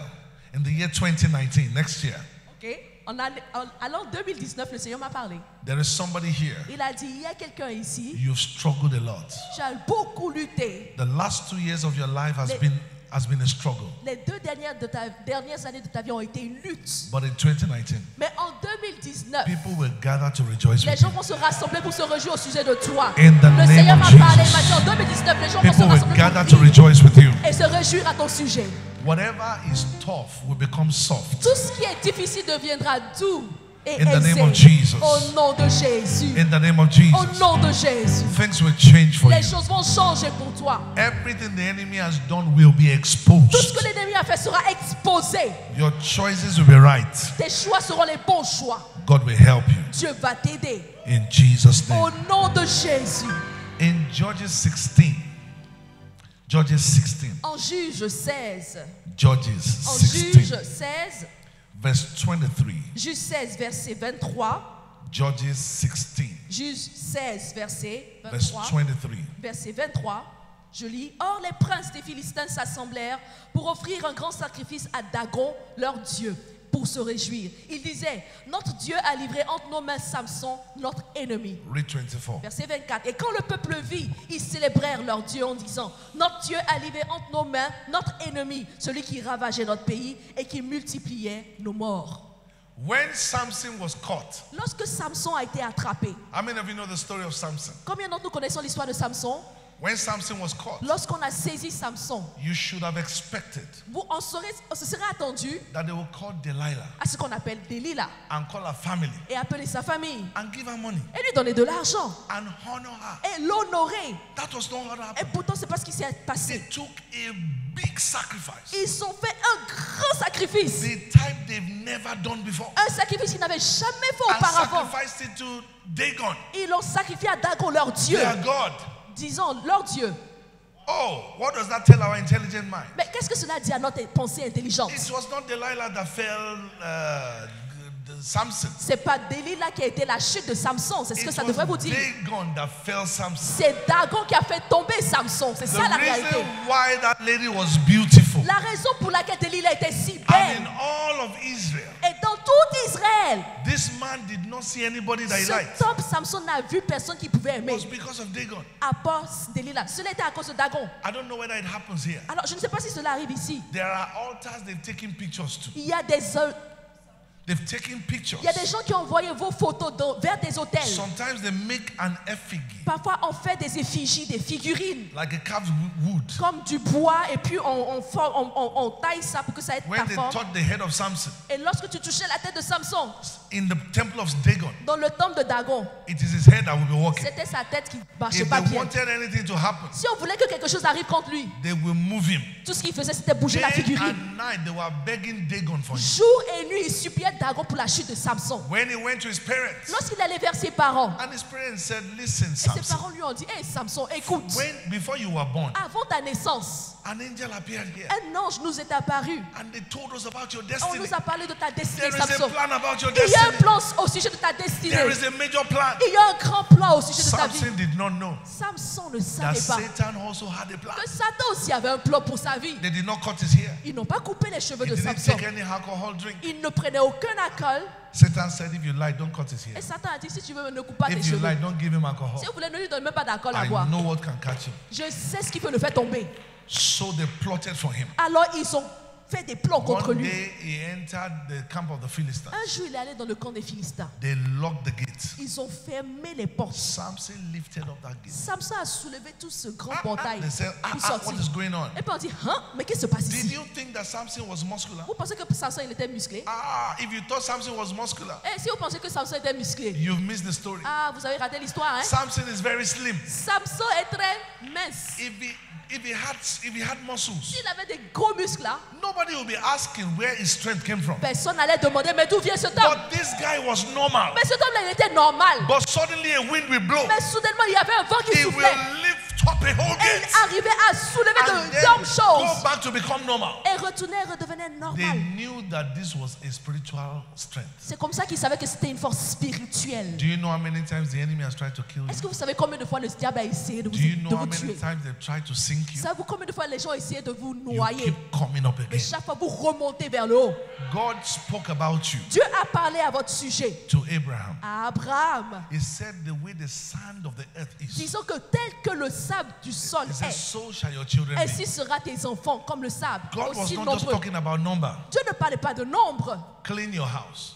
In the year 2019, next year, ok, en allant 2019, le Seigneur m'a parlé. there is somebody here. Il a dit, il y a quelqu'un ici, You've struggled a lot. tu as beaucoup lutté. The last 2 years of your life has Les- been has been a struggle. Les 2 dernières années de ta vie ont été une lutte. But in 2019, Mais en 2019, people will gather to rejoice les with gens you. vont se rassembler pour se réjouir au sujet de toi. In the Le name Seigneur of m'a parlé, il m'a Jesus. dit en 2019, les gens vont se People will rassembler gather pour to rire rejoice with you. et se réjouir à ton sujet. Whatever is tough will become soft. Tout ce qui est difficile deviendra doux et In the name of aisé. Jesus. Au nom de Jésus. In the name of Au Jesus. nom de Jésus. Things will change for Les you. choses vont changer pour toi. Everything the enemy has done will be Tout ce que exposed. l'ennemi a fait sera exposé. Your choices will be right. Tes choix seront les bons choix. God will help you. Dieu va t'aider. In Jesus' Au name. nom de Jésus. In Judges 16. Judges 16. En Juge 16. Judges En 16. Juge 16. Verse 23. Juge 16, verset 23. Judges 16. Juge 16, verset Verse 23. 23. Verset 23. Je lis. Or, les princes des Philistins s'assemblèrent pour offrir un grand sacrifice à Dagon, leur dieu, pour se réjouir. Ils disaient, notre Dieu a livré entre nos mains Samson, notre ennemi. Read 24. Verset 24. Et quand le peuple vit, ils célébrèrent leur Dieu en disant, notre Dieu a livré entre nos mains notre ennemi, celui qui ravageait notre pays et qui multipliait nos morts. When Samson was caught, Lorsque Samson a été attrapé, how many of you know the story of Samson? combien d'entre nous connaissons l'histoire de Samson? When Samson was caught, Lorsqu'on a saisi Samson, you should have expected on se serait attendu that they will call Delilah à ce qu'on appelle Delilah and call her family et appeler sa famille and give her money et lui donner de l'argent and honor her. et l'honorer. That was not what Et happened. pourtant, c'est pas ce qui s'est They passé. took a big sacrifice, Ils ont fait un grand sacrifice. the type they've never done before, Un sacrifice qu'ils n'avaient jamais fait and auparavant. sacrificed it to Dagon, Ils l'ont sacrifié à Dagon, leur Dieu. their God. Disons, leur Dieu. Oh, what does that tell our intelligent mind? Mais qu'est-ce que cela dit à notre pensée intelligente? It was not Delilah that fell Samson. C'est pas Delilah qui a été la chute de Samson. C'est ce que It ça devrait vous was dire. Dagon that fell Samson. C'est Dagon qui a fait tomber Samson. C'est The ça la réalité. reason why that lady was beautiful La raison pour laquelle Delilah était si and belle. in all of Israel, Et dans tout Israël, this man did not see anybody that he liked. cet homme Samson n'a vu personne qui pouvait It aimer. was because of Dagon. À part Delilah. Cela était à cause de Dagon. I don't know whether it happens here. Alors, je ne sais pas si cela arrive ici. There are altars they've taken pictures to. Il y a They've taken pictures. des gens qui ont envoyé vos photos vers des hôtels. Sometimes they make an effigy, Parfois, on fait des effigies, des figurines, like a carved wood. comme du bois, et puis on taille ça pour que ça ait When ta they forme. touched the head of Samson Et lorsque tu touchais la tête de Samson, in the temple of Dagon, dans le temple de Dagon, it is his head that will be walking. c'était sa tête qui ne marchait If pas they bien. wanted anything to happen, Si on voulait que quelque chose arrive contre lui, they will move him. tout ce qu'il faisait, c'était bouger Day la figurine. and night they were begging Dagon for him. Jour et nuit, il suppliait Dagon pour la chute de Samson. When he went to his parents, Lorsqu'il allait vers ses parents, and his parents said, "Listen, et ses Samson, parents lui ont dit, hey Samson, écoute, before you were born, avant ta naissance, an angel appeared here, un ange nous est apparu. and they told us about your On destiny. nous a parlé de ta destinée, There is a Samson. plan about your Il y a un destiny. plan au sujet de ta destinée. There is a major plan." Il y a un grand plan au sujet de ta vie. Samson did not know Samson ne that savait pas Satan also had a plan. que Satan aussi avait un plan pour sa vie. They did not cut his hair. Ils n'ont pas coupé les cheveux He de didn't Samson. take any alcohol drink. Il ne prenait aucun alcool. Satan said, "If you lie, don't cut his Et hair. Satan a dit, si tu veux, ne coupe pas tes If you cheveux. lie, don't give him alcohol. Si vous voulez, ne lui donne même pas d'alcool à I boire. know what can catch him." Je sais ce qui peut le faire tomber. So they plotted for him. Alors ils ont fait des plans contre One lui. day he entered the camp of the Philistines. Un jour, il est allé dans le camp des Philistins. They locked the gates. Ils ont fermé les portes. Samson lifted up that gate. Samson a soulevé tout ce grand portail They said, pour what sortir. is going on? Et puis on dit, hein, mais qu'est-ce qui se passe Did ici? you think that Samson was muscular? Vous pensez que Samson il était musclé? If you thought Samson was muscular, Et si vous pensez que Samson était musclé? you've missed the story. Ah, vous avez raté l'histoire, hein? Samson is very slim. Samson est très mince. If he had muscles, S'il avait des gros muscles là, nobody would be asking where his strength came from. personne n'allait demander, mais d'où vient cet homme? But this guy was normal. Mais cet homme-là, il était normal. But suddenly a wind will blow. Mais soudainement, il y avait un vent qui He soufflait. will lift up a whole Et il gate arrivait à soulever and de then d'énormes go choses back to become normal. et Et retournaient et redevenaient They normales. knew that this was a spiritual strength. C'est comme ça qu'ils savaient que c'était une force spirituelle. Do you know how many times the enemy has tried to kill Est-ce you? que vous savez combien de fois le diable a essayé de Do you know how vous many tuer? times they've tried to sink you? Savez-vous combien de fois les gens ont essayé de vous You noyer? keep coming up Mais again. chaque fois vous remontez vers le haut. God spoke about you Dieu a parlé à votre sujet. to Abraham. À Abraham. He said, the way the sand of the earth is, Disons que tel que le sable du sol he said, est, so shall your children be. ainsi sera tes enfants comme le sable, God was aussi not just nombreux. talking about number. Dieu ne parlait pas de nombre. Clean your house.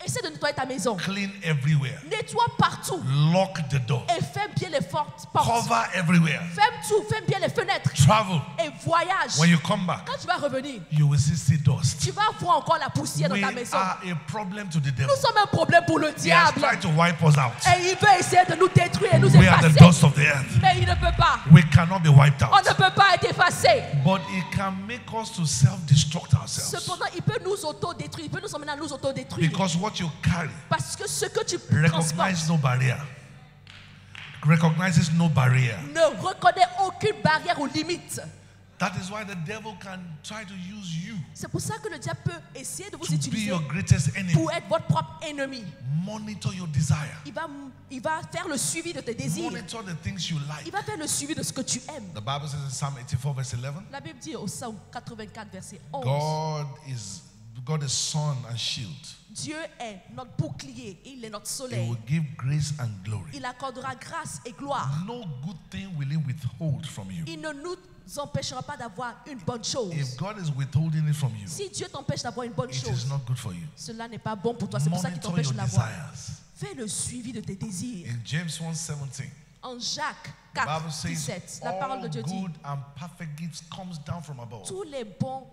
Essaie de nettoyer ta maison. Clean everywhere. Nettoie partout. Lock the door. Et ferme bien les portes. Cover everywhere. Ferme tout, ferme bien les fenêtres. Travel. Et voyage. When you come back, Quand tu vas revenir, you will see dust. tu vas voir encore la poussière dans We ta maison. are a problem to the devil. Nous sommes un problème pour le He has diable. tried to wipe us out. Et il veut essayer de nous détruire et nous We are the effacer. dust of the earth. Mais il ne peut pas. We cannot be wiped On out. ne peut pas être effacé. But it can make us to self-destruct ourselves. Cependant, il peut nous auto-détruire. Il peut nous emmener à nous auto-détruire. Because what you carry Parce que ce que tu recognizes transportes no barrier. Recognizes no barrier. ne reconnaît aucune barrière ou limite. That is why the devil can try to use you C'est pour ça que le diable peut essayer de vous to be utiliser your greatest enemy. pour être votre propre ennemi. Monitor your desire. Il va faire le suivi de tes désirs. Monitor the things you like. Il va faire le suivi de ce que tu aimes. The Bible says in Psalm 84 verse 11, La Bible dit au Psaume 84, verset 11. God is sun and shield. Dieu est notre bouclier, il est notre He soleil. will give grace and glory. Il accordera grâce et gloire. No good thing will he withhold from you. Il ne nous empêchera pas d'avoir une bonne chose. If God is withholding it from you, Si Dieu t'empêche d'avoir une bonne it is chose, not good for you. cela n'est pas bon pour toi. C'est pour ça qu'il Monitor t'empêche your de l'avoir. desires. Fais le suivi de tes désirs. In James 1:17, En Jacques the Bible 4, says, 17, la parole de all Dieu dit: good and perfect gifts comes down from above, tous les bons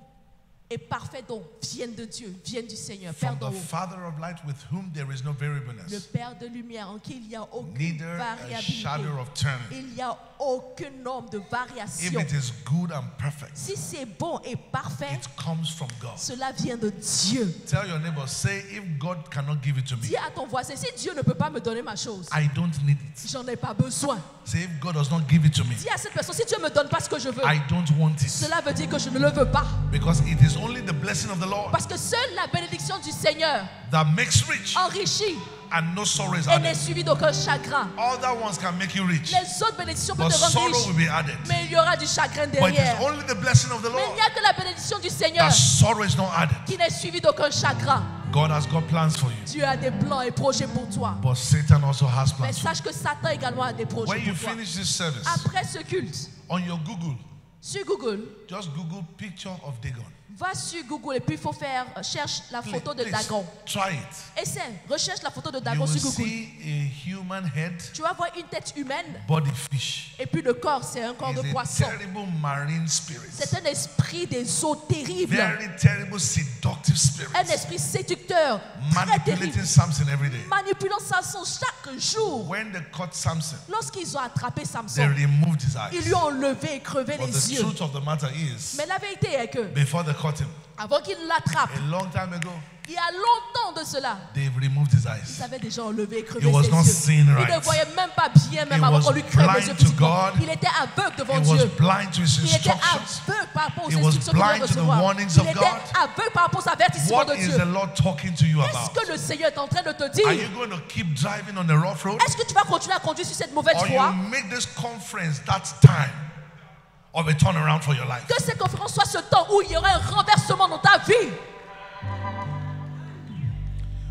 et parfaits dons viennent de Dieu, viennent du Seigneur, Père from d'en the haut. Father of light, with whom there is no Le variableness, Père de lumière en qui il n'y a aucune neither a variabilité. shadow of turning. Il n'y a aucune norme de If variation. it is good and perfect, Si c'est bon et parfait, it comes from God. cela vient de Dieu. Tell your neighbor, say, if God cannot give it to me, Dis à ton voisin, si Dieu ne peut pas me donner ma chose, I don't need it. j'en ai pas besoin. Say, if God does not give it to me, Dis à cette personne, si Dieu ne me donne pas ce que je veux, I don't want it. cela veut dire que je ne le veux pas. Because it is only the blessing of the Lord Parce que seule la bénédiction du Seigneur that makes rich, enrichit and no sorrow is et n'est added. suivie d'aucun chagrin. Other ones can make you rich, Les autres bénédictions peuvent but te rendre sorrow riche, will be added. mais il y aura du chagrin But it is derrière. only the blessing of the Mais il Lord n'y a que la bénédiction du Seigneur that sorrow is not added. qui n'est suivie d'aucun chagrin. God has got plans for you, Dieu a des plans et projets pour toi. but Satan also has Mais plans for you. sache que Satan également a des projets When you pour toi. finish this service, Après ce culte, on your Google, sur Google, just Google picture of Dagon. va sur Google et puis il faut faire, cherche la photo de Please, Dagon. try it. Essaie, recherche la photo de You Dagon will sur Google. see a human head, Tu vas voir une tête humaine body fish. et puis le corps, c'est un corps de It's a poisson. terrible marine spirit. C'est un esprit des eaux terribles. Very terrible seductive spirit. Un esprit séducteur, très Manipulating terrible, Samson every day. manipulant Samson chaque jour. When they caught Samson, Lorsqu'ils ont attrapé they Samson, removed his ils eyes. lui ont enlevé et crevé But les the yeux. truth of the matter is, Mais la vérité est que, before they caught him, avant qu'ils l'attrapent, a long time ago, il y a longtemps de cela, they've removed his ils eyes. avaient déjà enlevé et crevé He was ses not yeux. seeing Il right. ne voyait même pas bien, même He avant was qu'on lui crève les blind yeux to physiquement. God. Il était aveugle devant He was Dieu. blind to his Il était instructions. aveugle par rapport aux He was instructions qu'il devait blind to the recevoir. warnings Il of était God. aveugle par rapport aux avertissements What de is Dieu. the Lord talking to you Qu'est-ce about? que le Seigneur est en train de te Are dire? you going to keep driving on the rough road? Est-ce que tu vas continuer à conduire sur cette mauvaise Or you voie? make this conference that time of a turnaround for your life? Que cette conférence soit ce temps où il y aura un renversement dans ta vie.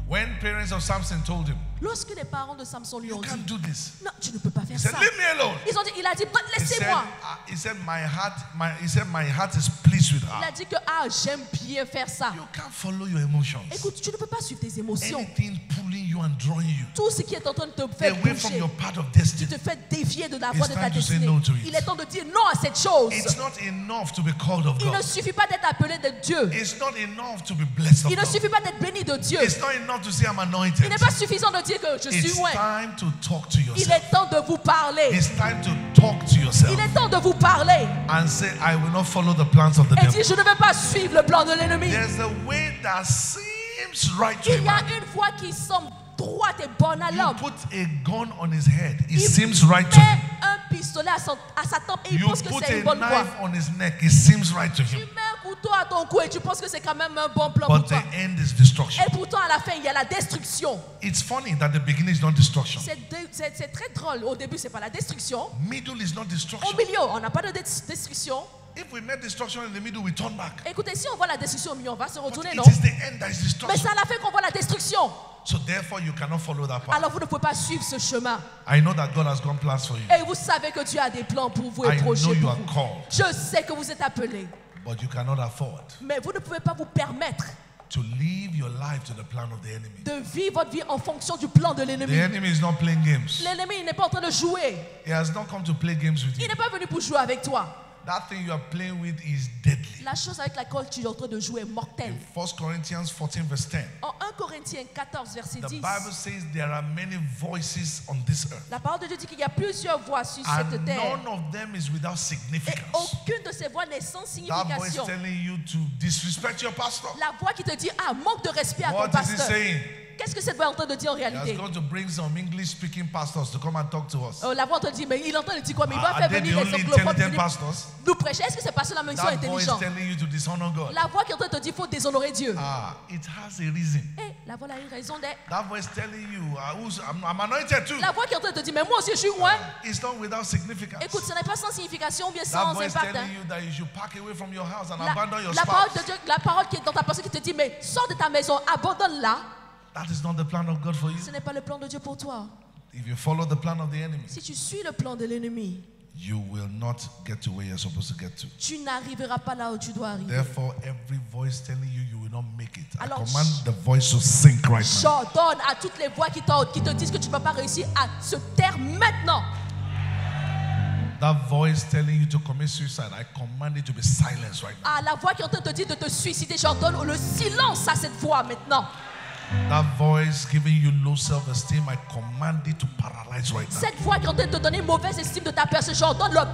When parents of Samson told him, Lorsque les parents de Samson lui you ont can't dit, do this, non, tu ne peux pas he faire said, ça. leave me alone. Il a dit, laissez-moi. He said, my heart is pleased with Il her. a dit que, j'aime bien faire ça. You can't follow your emotions. Écoute, tu ne peux pas suivre tes émotions. Anything pulling you and drawing you Tout ce qui est en train de te faire away from bouger, your path of tu destiny. te fais dévier de la voie de It's ta time to say destinée. no to it. Il est temps de dire non à cette chose. It's not enough to be called of Il ne God. suffit pas d'être appelé de Dieu. It's not enough to be blessed of Il ne God. suffit pas d'être béni de Dieu. It's not enough to say I'm Il anointed. n'est pas suffisant de dire que je It's suis loin. time to talk to Il yourself. est temps de vous parler. It's time to talk to yourself Il est temps de vous parler. and say, I will not follow the plans of the Et devil. dire, je ne vais pas suivre le plan de l'ennemi. There's a way that seems right to Il a y a man. une voie qui semble droite et bonne à You l'homme. put a gun on his head. It Il seems right to met him. un pistolet à sa tempe et il You pense que put c'est a une bonne voie. knife on his neck. It seems right to Tu him. mets un couteau couteau à ton cou et tu penses que c'est quand même un bon plan But pour toi. the end is destruction. Et pourtant, à la fin, il y a la destruction. It's funny that the beginning is not destruction. C'est très drôle. Au début, c'est pas la destruction. Middle is not Au destruction. milieu, on n'a pas de destruction. If we met destruction in the middle, we turn back. Écoutez, si on voit la destruction au milieu, on va se But retourner, it non? is the end that is Mais destruction. c'est à la fin qu'on voit la destruction. So therefore, you cannot follow that path. Alors vous ne pouvez pas suivre ce chemin. I know that God has got plans for you. Et vous savez que Dieu a des plans pour vous et I know projets you pour are vous. called, Je sais que vous êtes appelés. but you cannot afford Mais vous ne pouvez pas vous permettre to live your life to the plan of the enemy. de vivre votre vie en fonction du plan de The l'ennemi. enemy is not playing games. L'ennemi, il n'est pas en train de jouer. He has not come to play games with Il you. n'est pas venu pour jouer avec toi. That thing you are playing with is deadly. La chose avec laquelle tu es en train de jouer est mortelle. In 1 Corinthians 14 verse 10, En 1 Corinthiens 14, verset the 10, Bible says there are many voices on this earth, la parole de Dieu dit qu'il y a plusieurs voix sur and cette terre. none of them is without Et significance. aucune de ces voix n'est sans That voice signification. telling you to disrespect your pastor. La voix qui te dit, ah, manque de respect à ton What is he pasteur. saying? Qu'est-ce que cette voix est en train de dire en He has réalité? gone to bring some English-speaking pastors to come and talk to us. La voix est en train de dire, mais il est en train de dire quoi? Mais il va Are faire they venir the les only anglophones intelligent venir pastors? nous prêcher. Est-ce que c'est pas ceux-là même qui sont That voice intelligents? telling you to dishonor God. La voix qui est en train de te dire, il faut déshonorer Dieu. It has a reason. Et la voix a une raison d'être. That voice telling you, I'm anointed too. La voix qui est en train de te dire, mais moi aussi je suis loin. It's not without significance. Écoute, ce n'est pas sans signification ou bien That sans voice impact. telling you that you should pack away from your house and La, abandon your la parole de spouse. Dieu, la parole qui est dans ta pensée qui te dit, mais sors de ta maison, abandonne-la. That is not the plan of God for you. Ce n'est pas le plan de Dieu pour toi. If you follow the plan of the enemy, Si tu suis le plan de l'ennemi, you will not get to where you're supposed to get to. tu n'arriveras pas là où tu dois arriver. Therefore, every voice telling you you will not make it, I Alors, command the voice to sink right now. J'ordonne à toutes les voix qui te disent que tu ne vas pas réussir à se taire maintenant. That voice telling you to commit suicide, I command it to be silenced right now. À la voix qui est en train de te dire de te suicider, j'ordonne le silence à cette voix maintenant. That voice giving you low self-esteem, I command it to paralyze right now. Cette voix qui est en train de te donner une mauvaise estime de ta personne, j'ordonne la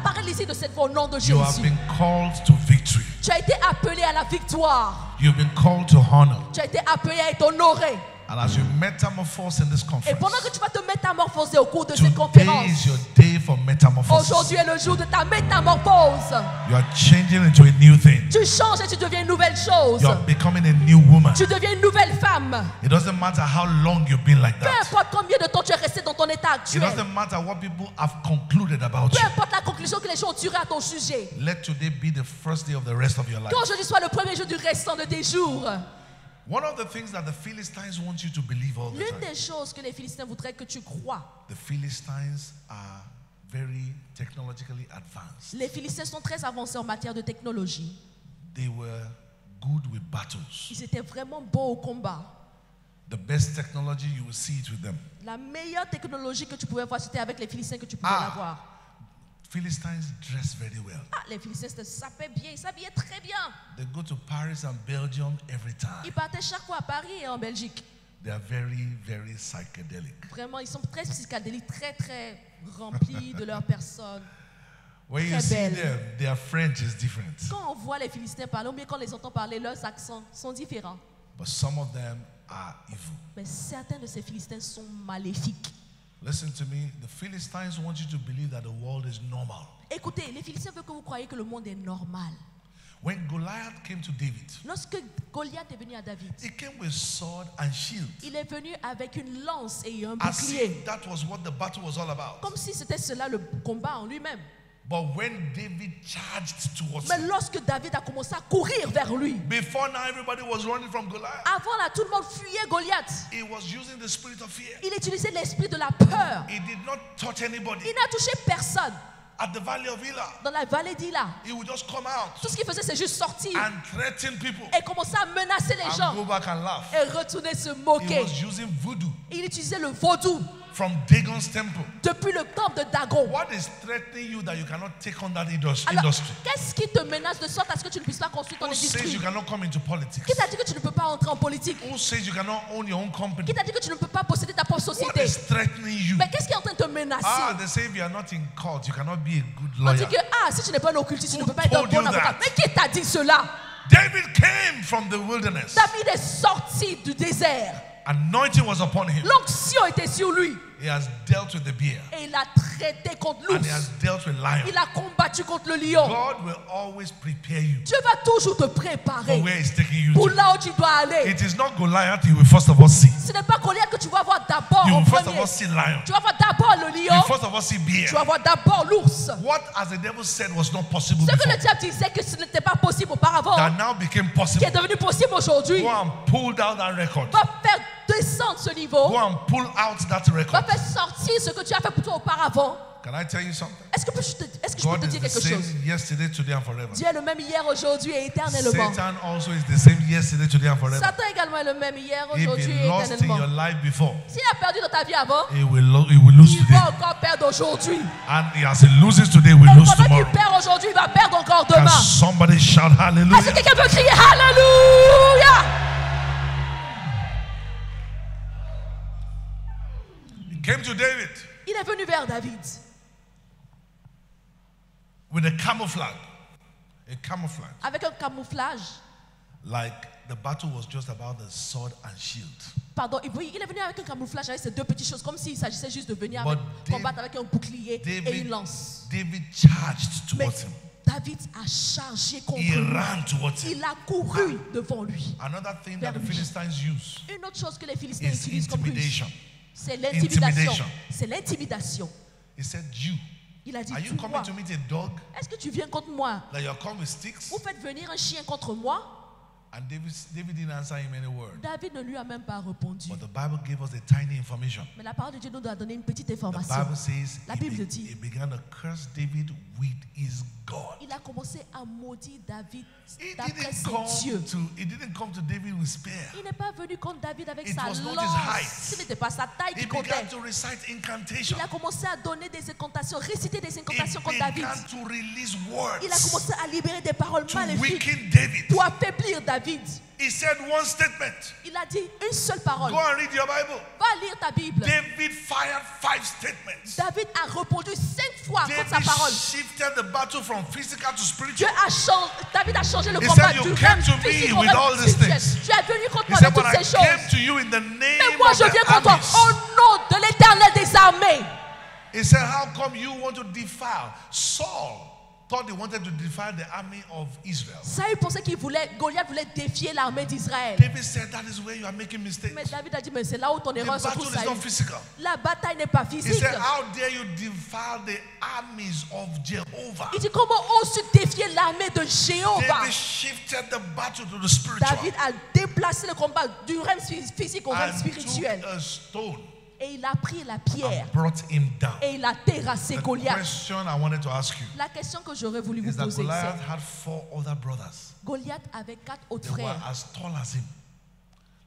paralysie de cette voix au nom de You have Jésus. been called to victory. Tu as été appelé à la victoire. You've been called to honor. Tu as été appelé à être honoré. And as you metamorphose in this Et conference, pendant que tu vas te métamorphoser au cours de cette today conférence, is your day for metamorphosis. aujourd'hui est le jour de ta métamorphose. You are changing into a new thing. Tu changes et tu deviens une nouvelle chose. You are becoming a new woman. Tu deviens une nouvelle femme. It doesn't matter how long you've been like Peu that. importe combien de temps tu es resté dans ton état It actuel. doesn't matter what people have concluded about Peu you. importe la conclusion que les gens ont tirée à ton sujet. Let today be the first day of the rest of your life. Qu'aujourd'hui soit le premier jour du restant de tes jours. One of the things that the Philistines want you to believe all the L'une time. des choses que les Philistins voudraient que tu crois. The Philistines are very technologically advanced. Les Philistins sont très avancés en matière de technologie. They were good with battles. Ils étaient vraiment bons au combat. The best technology, you will see it with them. La meilleure technologie que tu pouvais voir, c'était avec les Philistins que tu pouvais Ah. l'avoir. Philistines dress very well. Ah, les Philistins se sapaient bien, ils s'habillaient très bien. They go to Paris and Belgium every time. Ils partaient chaque fois à Paris et en Belgique. They are very, very psychedelic. Vraiment, ils sont très psychédéliques, très, très remplis de leur personne. When you Très see belle. them, their French is different. Quand on voit les Philistins parler, ou bien quand on les entend parler, leurs accents sont différents. But some of them are evil. Mais certains de ces Philistins sont maléfiques. Listen to me. The Philistines want you to believe that the world is normal. Écoutez, les Philistins veulent que vous croyiez que le monde est normal. When Goliath came to David, Lorsque Goliath est venu à David, he came with sword and shield. il est venu avec une lance et un As bouclier. if that was what the battle was all about. Comme si c'était cela le combat en lui-même. But when David charged towards Mais him, lorsque David a commencé à courir vers lui, before now everybody was running from Goliath, avant là, tout le monde fuyait Goliath. he was using the spirit of fear. Il utilisait l'esprit de la peur. He did not touch anybody. Il n'a touché personne. At the valley of Elah, Dans la vallée d'Ila, he would just come out tout ce qu'il faisait, c'est juste sortir and threaten people et commencer à menacer les and gens go back and laugh. et retourner se He moquer. was using voodoo Il utilisait le vaudou from Dagon's temple. depuis le temple de Dagon. What is threatening you that you cannot take on that Alors, industry? qu'est-ce qui te menace de sorte à ce que tu ne puisses pas construire ton Who says industrie? you cannot come into politics? Qui t'a dit que tu ne peux pas entrer en politique? Who says you cannot own your own company? Qui t'a dit que tu ne peux pas posséder ta propre What société? is threatening you? Mais qu'est-ce qui est en train de te menacer? They say if you are not in court, you cannot be a good On lawyer. dit que si tu n'es pas un occultiste, tu ne Who peux pas être un told bon you avocat. that? Mais qui t'a dit cela? David came from the wilderness. David est sorti du désert. Anointing was upon him. L'onction était sur lui. He has dealt with the bear. et il a traité contre And he l'ours. has dealt with lion. Il a combattu contre le lion. God will always prepare you Dieu va toujours te for préparer where He's taking you pour to. là où tu dois aller. It is not Goliath you will first of all see. Ce n'est pas Goliath que tu vas voir d'abord You en will first of premier. all see lion. Tu vas voir d'abord le You lion. will first of all see bear. Tu vas voir d'abord l'ours. What, as the devil said, was not possible Ce que before, le diable disait que ce n'était pas possible auparavant, that now became qui possible. est devenu possible aujourd'hui, Go and pull down that record. va faire descendre ce niveau, Go and pull out that va record. faire sortir ce que tu as fait pour toi auparavant. Can I tell you something? Est-ce que je peux God te is dire the quelque same chose? yesterday, today, and forever. Dieu est le même hier, aujourd'hui et éternellement. Satan also is the same yesterday, today, and forever. Satan également est le même hier, If aujourd'hui he et lost in éternellement. your life before, S'il a perdu dans ta vie avant, he will lose il today. va encore perdre aujourd'hui. And as he loses today, he will Et lose pendant qu'il tomorrow. perd aujourd'hui, il va perdre encore Can demain. somebody shout Est-ce que hallelujah? quelqu'un peut crier Alléluia? He came to David Il est venu vers David with a camouflage. A camouflage. avec un camouflage. Like the battle was just about the sword and shield. Pardon, il est venu avec un camouflage avec ces deux petites choses, comme s'il s'agissait juste de venir avec, But combattre avec un bouclier et David, une lance. David charged Mais towards him. David a chargé contre He lui. ran towards him. Il a couru devant lui. Another thing that the Vers lui. Philistines use Une autre chose que les Philistins is utilisent comme ruse, intimidation. c'est l'intimidation. Intimidation. C'est l'intimidation. He said, You, Il a dit, are you tu coming vois, to meet a dog est-ce que tu viens contre moi? that you're come with sticks? Vous faites venir un chien contre moi? And David didn't answer him any word. David ne lui a même pas répondu. But the Bible gave us a tiny information. Mais la parole de Dieu nous a donné une petite The information. Bible says La Bible dit, he began to curse David with his God. il a commencé à maudire David He d'après didn't ses dieux. come to David with spear. Il n'est pas venu contre David avec It sa was not his lance. height. Ce n'était pas sa taille He qui comptait. began to recite incantation. Il a commencé à donner des incantations, réciter des He incantations contre David. began to release words Il a commencé à libérer des paroles to maléfiques weaken David. pour affaiblir David. He said one statement. Il a dit une seule parole. Go and read your Bible. Va lire ta Bible. David fired 5 statements. David a répondu 5 fois contre sa David parole. shifted the battle from physical to Dieu spiritual. a changé, David a changé le He combat said, du "You règne came to me physique au with all règne these spirituel. things." Tu es venu contre He moi said, avec but toutes I ces came choses. to you in the Mais name moi of je viens the contre toi armies. au nom de l'Éternel des armées. He said, how come you want to defile? Saul thought he wanted to defile the army of Israel. Saül pensait Goliath voulait défier l'armée d'Israël. David said, that is where you are making mistakes. Mais David a dit, mais c'est là où ton The erreur se battle trouve, is not Saül. physical. La bataille n'est pas He physique. said, how dare you defile the armies of Jehovah? Il dit, comment oses-tu défier l'armée de Jéhovah? David shifted the battle to the spiritual David a déplacé le combat du règne physique au règne and spirituel. took a stone Et il a pris la pierre and brought him down. et il a terrassé The Goliath. question I wanted to ask you La question que j'aurais voulu vous is that poser, Goliath c'est had 4 other brothers. Goliath avait 4 autres They were frères as tall as him.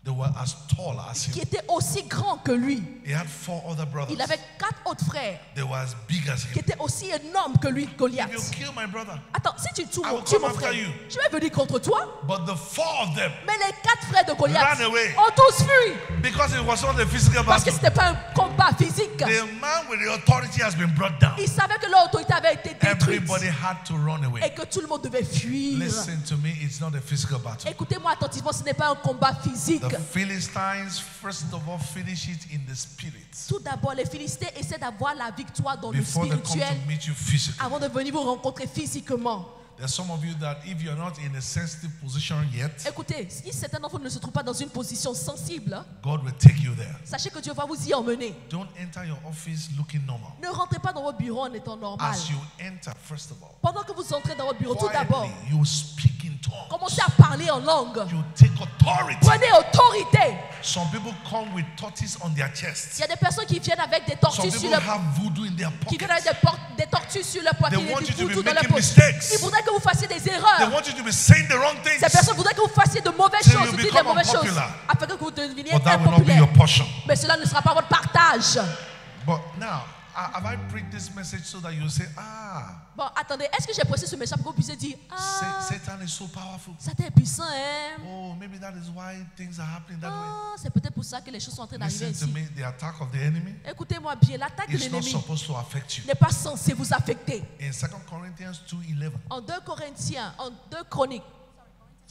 They were as tall as qui him. étaient aussi grands que lui. He had 4 other brothers. Il avait 4 autres frères They were as big as qui him. étaient aussi énormes que lui, Goliath. If you kill my brother, Attends, si tu tues I will mon come frère, after you. je vais venir contre toi. but the 4 of them, Mais les 4 frères de Goliath Ran away. ont tous fui because it was not a physical parce que battle, ce n'était pas un combat physique. the man with the authority has been brought down. Ils savaient que leur autorité avait été détruite Everybody had to run et away. que tout le monde devait fuir. Listen to me, it's not a physical battle. Écoutez-moi attentivement, ce n'est pas un combat physique. The Philistines, first of all, finish it in the spirit Tout d'abord, les Philistins essaient d'avoir la victoire dans le before they come spirituel to meet you physically. avant de venir vous rencontrer physiquement. There's some of you that if you're not in a sensitive position yet, Écoutez, si certains d'entre vous ne se trouvent pas dans une position sensible, God will take you there. sachez que Dieu va vous y emmener. Don't enter your office looking normal. Ne rentrez pas dans votre bureau en étant normal. As you enter, first of all, Pendant que vous entrez dans votre bureau, tout d'abord, quietly, you speak in tongues. commencez à parler en langue. You take authority. Prenez autorité. Some people come with tortoise on their Il chest. y a des personnes qui viennent avec des Some tortues sur people leur have voodoo in their qui pocket. viennent avec des tortues sur leur poitrine They et want des you to be voodoo dans leur making poche. mistakes. Ils voudraient que vous fassiez des They erreurs. want you to be saying the wrong things. Ces personnes voudraient que vous fassiez de mauvaises Till choses, you dites des become mauvaises choses, unpopular. afin que vous deveniez But that will not be impopulaire. your portion. Mais cela ne sera pas votre partage. But now, have I preached this message so that you say, Bon, attendez, est-ce que j'ai prêché ce message pour que vous puissiez dire, ah, Satan is so powerful. Satan est puissant, hein? Oh, maybe that is why things are happening that way. Ah, c'est peut-être pour ça que les choses sont en train d'arriver Listen to ici. me, the attack of the enemy Écoutez-moi bien, l'attaque de is not l'ennemi supposed to affect you. n'est pas censée vous affecter. In 2 Corinthians 2:11, En 2 Corinthiens, en 2 Chroniques,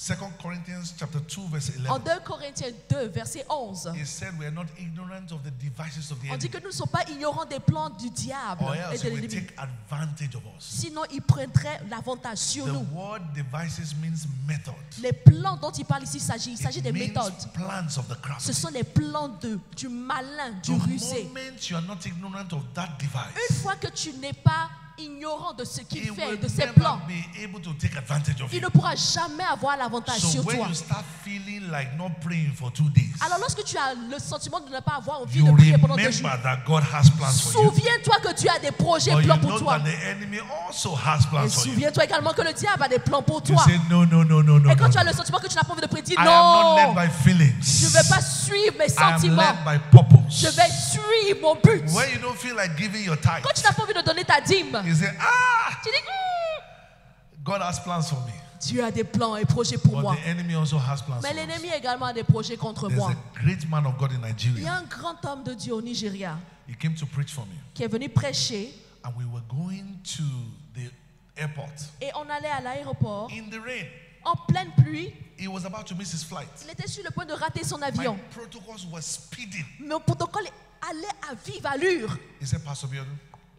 2 Corinthians chapter 2 verse 11. En 2 Corinthiens 2, verset 11, It said we are not ignorant of the devices of the on dit enemy, que nous ne sommes pas ignorants des plans du diable or et else de he will l'ennemi. take advantage of us. Sinon, il prendrait l'avantage sur The nous. word devices means method. Les plans dont il parle ici, il s'agit It des means méthodes. plans of the Ce crafty. sont les plans du malin, du The rusé. moment you are not ignorant of that Une device, fois que tu n'es pas ignorant de ce qu'il he fait, will de ses never plans, be able to take advantage of il you. ne pourra jamais avoir l'avantage So sur when toi. you start feeling like not praying for 2 days, Alors lorsque tu as le sentiment de ne pas avoir envie you de prier pendant 2 jours, remember that God has plans for you. souviens-toi que tu as des projets, But you plans pour know toi. that the enemy also has Et plans for you. souviens-toi également que le diable a des plans pour You toi. say no, no, no, no, no, Et quand no, tu as no. le sentiment que tu n'as pas envie de prier, dis I am not led non, by feelings. je ne vais pas suivre mes I am sentiments. led by purpose. Je vais suivre mon but. When you don't feel like giving your tithe, Quand tu n'as pas envie de donner ta dîme, you say, tu dis God has plans for me. Dieu a des plans et projets pour But moi. the enemy also has plans Mais for us. l'ennemi également a des projets contre There's moi. a great man of God in Il y a Nigeria. un grand homme de Dieu au Nigeria He came to preach for me. qui est venu prêcher And we were going to the airport et on allait à l'aéroport in the rain. en pleine pluie. He was about to miss his flight. Il était sur le point de rater son My avion. protocols were speeding. Mon protocole allait à vive allure. He said, Pastor Biodun,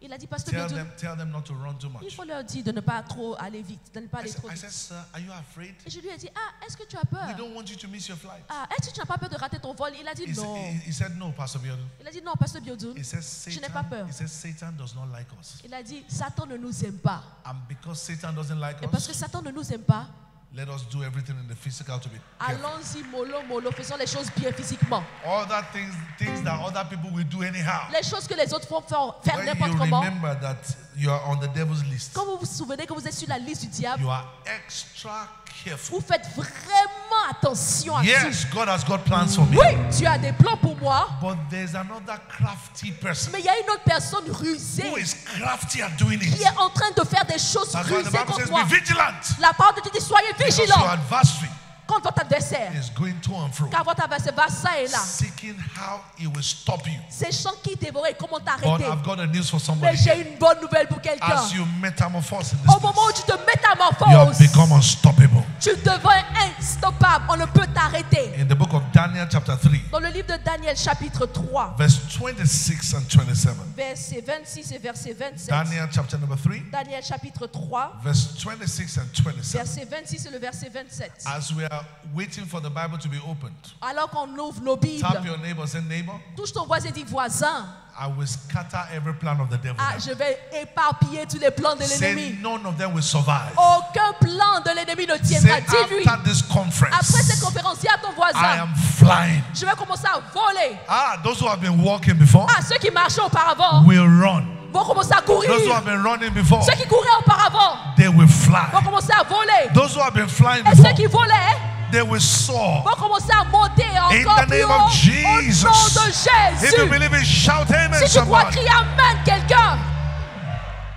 Il a dit, Pasteur Biodun, tell them not to run too il much. faut leur dire de ne pas trop aller vite, de ne pas I aller said, trop I vite. said, sir, are you afraid? Et je lui ai dit, est-ce que tu as We peur? don't want you to miss your flight. Est-ce que tu n'as pas peur de rater ton vol? Il a dit He, non. he said, no, Pastor Biodun. Il a dit non, Pasteur Biodun. He said, Je n'ai pas peur. Satan does not like us. Il a dit, Satan ne nous aime pas. And because Satan doesn't like Et parce que us, Satan ne nous aime pas, let us do everything in the physical to be careful. allons-y mollo, mollo, faisons les choses bien physiquement. All that things that other people will do anyhow. Les choses que les autres font faire When n'importe you comment. remember that you are on the devil's list, Quand vous vous souvenez que vous êtes sur la liste du diable, you are extra careful. vous faites vraiment attention à Yes, tout. God has got plans for me. Oui, tu as des plans pour moi, But there's another crafty person mais il y a une autre personne who rusée is crafty at doing qui it. est en train de faire des choses That's why the rusées Bible contre says, moi. be vigilant. La parole de Dieu dit, soyez Because your vigilants adversary contre votre adversaire. is going to and fro, Car votre adversaire va ça et là. seeking how he will stop you. Ces gens qui dévoraient, comment But t'arrêter? I've got a news for Mais somebody. j'ai une bonne nouvelle pour quelqu'un. As you metamorphose in this Au moment où place, tu te you have métamorphoses, become unstoppable. tu deviens instoppable. On ne peut t'arrêter. In the book of Daniel chapter 3, Dans le livre de Daniel, chapitre 3, verse 26 and 27. verset 26 et verset 27. Daniel chapter number 3, Daniel, chapitre 3, verse 26 and 27. verset 26 et le verset 27. As we are waiting for the Bible to be opened, Alors qu'on ouvre nos Bibles, tap your neighbor, say, neighbor, touche ton voisin et dis voisin. I will scatter every plan of the devil. now. Je vais éparpiller tous les plans de Say l'ennemi. none of them will survive. Aucun plan de l'ennemi ne Say tiendra. Dis-lui, after this après cette conference, conférence, dis à ton I voisin, am flying. je vais commencer à voler. Those who have been walking before Ceux qui marchaient auparavant will run. vont commencer à courir. Those who have been running before, Ceux qui couraient auparavant they will fly. vont commencer à voler. Those who have been flying Et before, ceux qui volaient they will soar. vont commencer à monter encore In the plus name haut of Jesus. au nom de If you Jésus. believe it, shout amen, Si tu crois, somebody. crie Amen quelqu'un.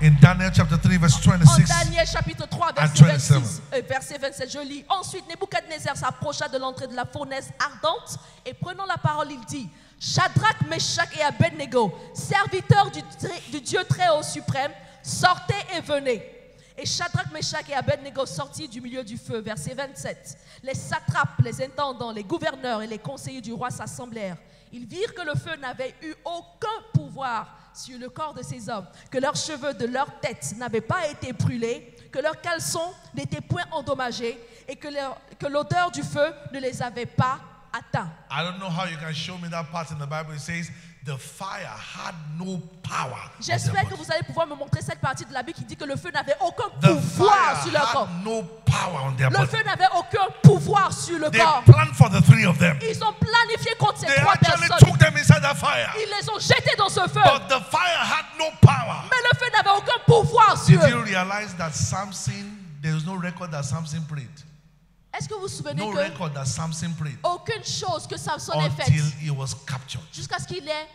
In Daniel chapter 3, verse En 26. Daniel chapitre 3, And verset 27. 26, verset 27, je lis. Ensuite, Nebuchadnezzar s'approcha de l'entrée de la fournaise ardente et prenant la parole, il dit, Shadrach, Meshach et Abednego, serviteurs du Dieu très haut suprême, sortez et venez. Et Shadrach, Meshach et Abednego sortirent du milieu du feu. Verset 27. Les satrapes, les intendants, les gouverneurs et les conseillers du roi s'assemblèrent. Ils virent que le feu n'avait eu aucun pouvoir sur le corps de ces hommes, que leurs cheveux de leur tête n'avaient pas été brûlés, que leurs caleçons n'étaient point endommagés et que l'odeur du feu ne les avait pas atteints. I don't know how you can show me that part in the Bible. It says the fire had no power. on their J'espère que body. vous allez pouvoir me montrer cette partie de la Bible qui dit que le feu n'avait aucun The pouvoir sur fire leur corps. had no power on their Le body. feu n'avait aucun pouvoir sur le They corps. planned for the three of them. Ils ont planifié contre ces They trois actually personnes. took them inside that fire. Ils les ont jetés dans ce feu. But the fire had no power. Mais le feu n'avait aucun pouvoir sur Did you eux. realize that Samson, there is no record that Samson prayed? Est-ce que vous vous souvenez No que record that Samson prayed aucune chose que Samson ait faite until he was captured. jusqu'à ce qu'il ait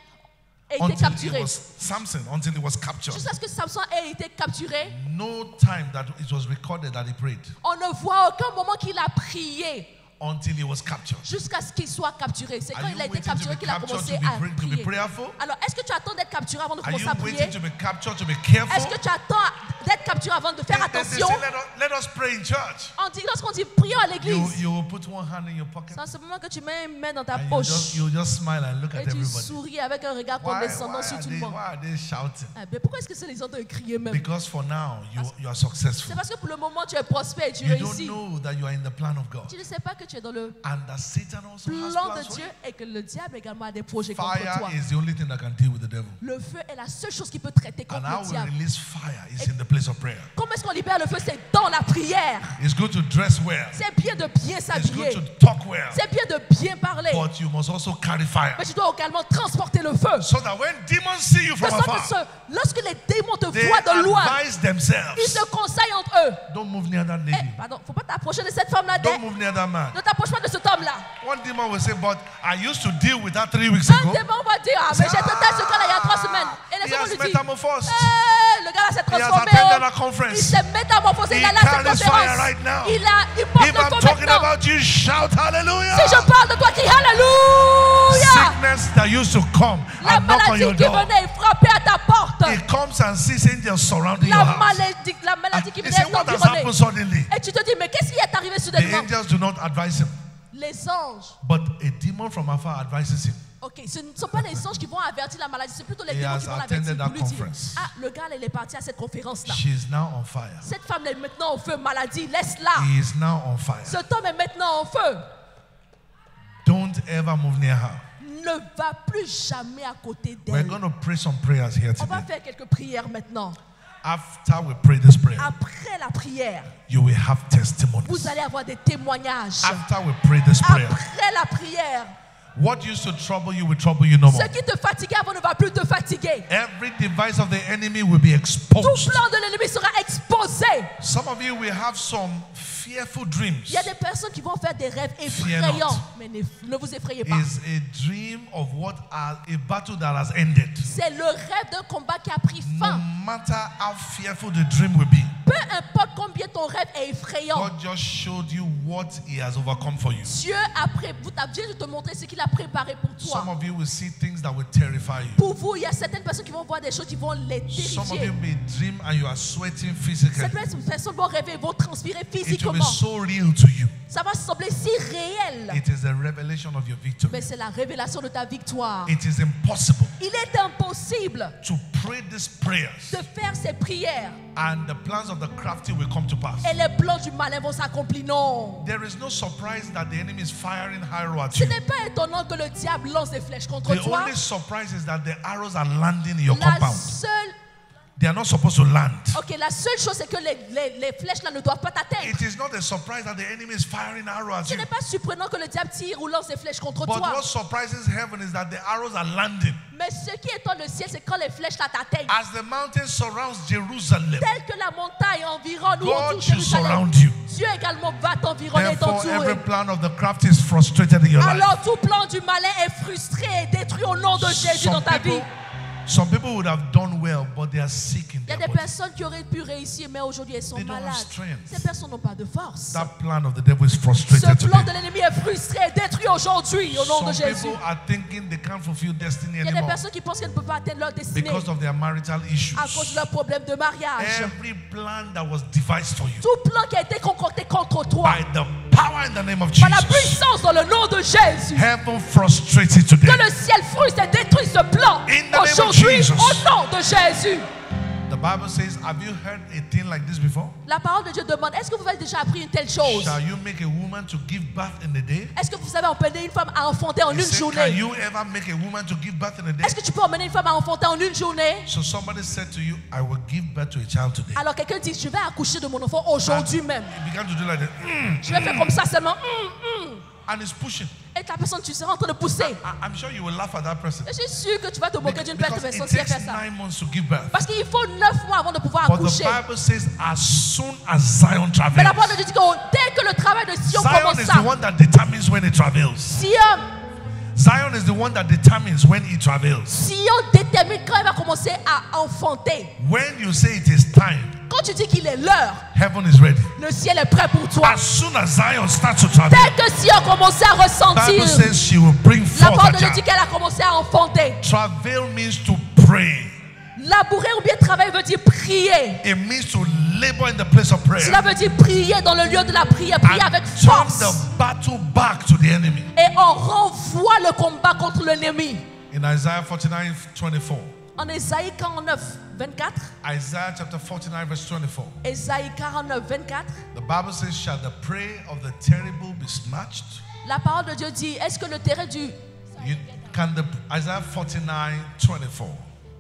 été Until he capturé? was Samson, until he was captured. Jusqu'à ce que Samson ait été capturé, No time that it was recorded that he prayed. on ne voit aucun moment qu'il a prié. until he was captured. Jusqu'à ce qu'il soit capturé. C'est Are quand you il a été waiting to capturé be qu'il a captured commencé to à be prier. prayerful? Alors, est-ce que tu attends d'être capturé avant de Are commencer you à prier? waiting to be captured to be Est-ce careful? que tu attends d'être capturé avant de faire They say, attention? let us pray in church. Lorsqu'on dit prions à l'église, You will put one hand in your pocket c'est en ce moment que tu mets une main dans ta and poche you just smile and look at et tu everybody. souris avec un regard condescendant sur tout le monde. Why are they shouting? Ah, mais pourquoi est-ce que c'est les gens de crier même? Because for now you are C'est successful. parce que pour le moment tu es prospère et tu You don't réussis. know that you are in the plan of God. Tu ne sais pas que tu es dans le And that Satan also has plan plans de for Dieu you. et que le diable également a des projets contre Fire toi. is the only thing that can deal with the devil. Le feu est la seule chose qui peut traiter And contre how le we diable. release fire is in the place of prayer. Comment est-ce qu'on libère le feu? C'est dans la prière. It's good to dress well. C'est bien de bien It's s'habiller. good to talk well. C'est bien de bien parler. But you must also carry fire. Mais tu dois également transporter le feu. So that when demons see you De from sorte que afar, lorsque les démons te they voient de loin, advise ils themselves. se conseillent entre eux. Don't move near that Eh, lady. pardon, faut pas t'approcher de cette femme-là. Don't move near that man. Ne t'approche pas de cet homme-là. One demon will say, but I used to deal with that 3 weeks Un ago. démon va dire, ah, mais j'ai traité ce gars-là il y a 3 semaines. Et He les hommes has lui disent, metamorphosed. le gars-là s'est He has transformé. attended a Il conference. s'est métamorphosé. He Il est là à cette carries fire conférence. right now. Il If porte I'm le feu talking maintenant. about you, shout hallelujah. Si je parle de toi, crie Alléluia. Sickness that used to come La and knock on maladie your qui door. venait frapper à ta porte. It comes and sees angels surrounding your La house. maladie qui You venait say, what has t'environner. happened suddenly? Et tu te dis, mais qu'est-ce qui est arrivé The soudainement? angels do not advise him, Les anges. but a demon from afar advises him. Ok, ce ne sont pas les anges qui vont avertir la maladie, c'est plutôt les He démons has qui vont attended l'avertir that pour lui dire, conference. ah, le gars, il est parti à cette conférence-là. She is now on fire. Cette femme est maintenant au feu, maladie, laisse-la. He is now on fire. Cet homme est maintenant en feu. Don't ever move near her. Ne va plus jamais à côté We're d'elle. going to pray some prayers here On va today. faire quelques prières maintenant. After we pray this prayer, Après la prière, you will have testimonies. vous allez avoir des témoignages. After we pray this prayer, Après la prière, what used to trouble you will trouble you no more. ce qui te fatiguait avant ne va plus te fatiguer. Every device of the enemy will be Tout exposed. plan de l'ennemi sera exposé. Some of you will have some fearful dreams. Il y a des personnes qui vont faire des rêves Fear not. effrayants. Mais ne vous effrayez pas. Is a dream of what a battle that has ended. C'est le rêve d'un combat qui a pris No fin. matter how fearful the dream will be, Peu importe combien ton rêve est effrayant, God just showed you what He has overcome for you. Dieu vient de te montrer ce qu'il a préparé pour Some toi. of you will see things that will terrify you. Pour vous, il y a certaines personnes qui vont voir des choses qui vont les Some of you terrifier. may dream and you are sweating physically. Certaines personnes vont rêver, vont transpirer It will be physiquement. so real to you. Ça va sembler si réel. It is a revelation of your victory. Mais c'est la révélation de ta victoire. It is impossible Il est impossible to pray these prayers de faire ces prières and the plans of the crafty will come to pass. et les plans du malin vont s'accomplir. Non. There is no surprise that the enemy is firing arrows at Ce you. n'est pas étonnant que le diable lance des flèches contre The toi. only surprise is that the arrows are landing in your La compound. seule, They are not supposed to land. la seule chose, c'est que les flèches là ne doivent pas t'atteindre. It is not a surprise that the enemy is firing arrows at Ce you. n'est pas surprenant que le diable tire ou lance des flèches contre But toi. what surprises heaven is that the arrows are landing. Mais ce qui est dans le ciel, c'est quand les flèches là t'atteignent. As the mountain surrounds Jerusalem, Tel que la montagne environne ou God entoure should Jérusalem, surround you. Dieu également va t'environner et Therefore, every t'entourer. plan of the crafty is frustrated in your life. Alors tout plan du malin est frustré et détruit au nom de Jésus dans ta vie. Some people would have done well, but they are sick in Il y a their des body. personnes qui auraient pu réussir, mais aujourd'hui elles sont They don't have malades. strength. Ces personnes n'ont pas de force. That plan of the devil is Ce frustrated plan de today. l'ennemi est frustré et détruit aujourd'hui au nom de Some Jésus. people are thinking they can't fulfill destiny Il y a des anymore personnes qui pensent qu'elles ne peuvent pas atteindre leur destinée because of their marital issues. à cause de leur problème de mariage. Every plan that was devised for you Tout plan qui a été concocté contre toi, by the power in the name of par la Jesus, puissance dans le nom de Jésus, heaven frustrates it today. que le ciel frustre et détruit ce plan In the name of aujourd'hui Jesus. au nom de Jésus. The Bible says, have you heard a thing like this before? La parole de Dieu demande, est-ce que vous avez déjà appris une telle chose? Shall you make a woman to give birth in a day? Est-ce que vous savez emmener une femme à enfanter en He une said, can journée? you ever make a woman to give birth in a day? Est-ce que tu peux emmener une femme à enfanter en une journée? So somebody said to you, I will give birth to a child today. Alors quelqu'un dit, je vais accoucher de mon enfant aujourd'hui même. He began to do like that. Je vais faire comme ça seulement. And he's pushing. Et la personne, tu seras en train de pousser. I'm sure you will laugh at that person. Je suis sûr que tu vas te moquer d'une Because personne it si elle takes fait ça. 9 months to give birth. Parce qu'il faut 9 mois avant de pouvoir But the accoucher. Bible says, as soon as Zion Mais la parole travels, de Dieu dit que dès que le travail de Sion Zion is the commença, one that determines when it travels. Sion Zion is the one that determines when it travails. Sion détermine quand il va commencer à enfanter. When you say it is time, Quand tu dis qu'il est l'heure, heaven is ready. le ciel est prêt pour toi. As soon as Zion starts to travel, Dès que Sion a commencé à the ressentir, Bible says she will bring la forth parole a de Dieu dit child. qu'elle a commencé à enfanter. Travail means to pray. Labourer ou bien travailler veut dire prier. It means to labor in the place of prayer Cela veut dire prier dans le lieu de la prière, prier avec and turn force. the battle back to the enemy. Et on renvoie le combat contre l'ennemi. In Isaiah 49:24, En Ésaïe 49, 24. Isaiah chapter 49 verse 24, Ésaïe 49, 24. the Bible says, shall the prey of the terrible be snatched? La parole de Dieu dit, est-ce que le terrain du... Isaiah 49:24.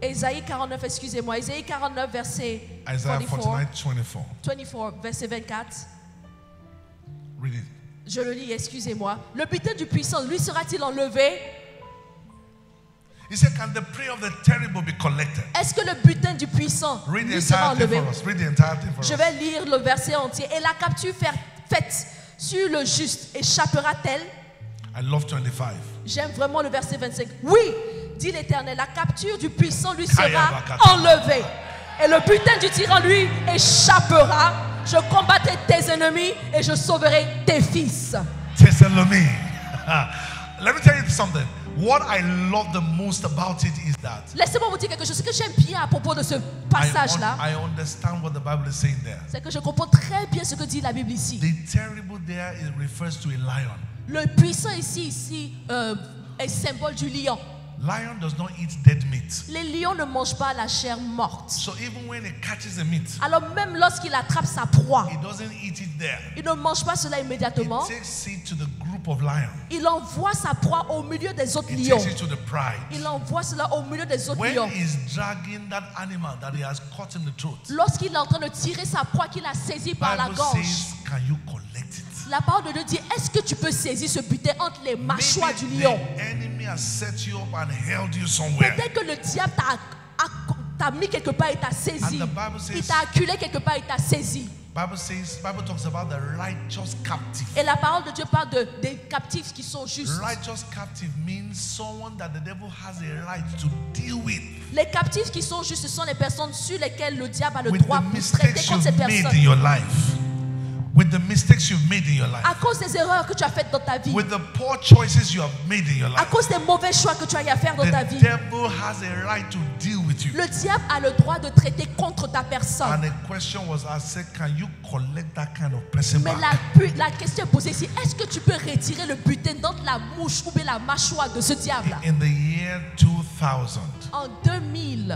Ésaïe 49, excusez-moi. Ésaïe 49, verset Isaiah 24. 49:24. 24, verset 24. Read it. Je le lis, excusez-moi. Le butin du puissant, lui sera-t-il enlevé? He said, can the prey of the terrible be collected? Est-ce que le butin du puissant, Read the lui sera entire thing enlevé? for us. Read the entire thing for Je us. vais lire le verset entier. Et la capture faite sur le juste échappera-t-elle? I love 25. J'aime vraiment le verset 25. Oui, dit l'Éternel, la capture du puissant lui sera Kayabakata. enlevée. Et le butin du tyran lui échappera. Je combattrai tes ennemis et je sauverai tes fils. Thessaloniki. Let me tell you something. What I love the most about it is that Laissez-moi vous dire quelque chose. Ce que j'aime bien à propos de ce passage-là, I understand what the Bible is saying there. c'est que je comprends très bien ce que dit la Bible ici. The terrible there it refers to a lion. Le puissant ici est symbole du lion. Lion does not eat dead meat. Les lions ne mangent pas la chair morte. So even when it catches the meat, Alors même lorsqu'il attrape sa proie, it doesn't eat it there. il ne mange pas cela immédiatement. It takes it to the group of lions. Il envoie sa proie au milieu des autres It lions. takes it to the pride. Il envoie cela au milieu des autres When lions. he's dragging that animal that he has caught in the throat, Lorsqu'il est en train de tirer sa proie qu'il a saisie par la Bible gorge, says, can you collect it? la parole de Dieu dit, est-ce que tu peux saisir ce butin entre les mâchoires du Maybe lion? the enemy has set you up and held you somewhere. Peut-être que le diable t'a mis quelque part et t'a saisi. And the Bible says- Il t'a acculé quelque part et t'a saisi. Bible talks about the righteous captive. Et la parole de Dieu parle des captifs qui sont justes. Righteous captive means someone that the devil has a right to deal with. Les captifs qui sont justes, ce sont les personnes sur lesquelles le diable a le With droit the pour mistakes traiter contre ces you've made in personnes. your life. With the mistakes you've made in your life. À cause des erreurs que tu as faites dans ta vie. With the poor choices you have made in your À life. cause des mauvais choix que tu as eu à faire dans ta The vie. devil has a right to deal with you. Le diable a le droit de traiter contre ta personne. And the question was asked, can you collect that kind of person Mais back? la question est posée ici, est-ce que tu peux retirer le butin d'entre la mouche ou bien la mâchoire de ce diable? In the year 2000, En 2000,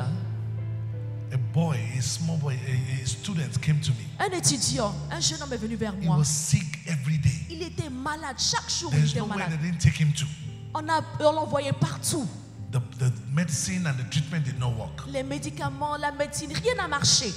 a boy, a small boy, a student came to me. un étudiant, un jeune homme est venu vers He moi. was sick every day. Il était malade, chaque jour il There's était no way malade. they didn't take him to. On l'envoyait partout. The medicine and the treatment did not work. Les médicaments, la médecine, rien n'a marché.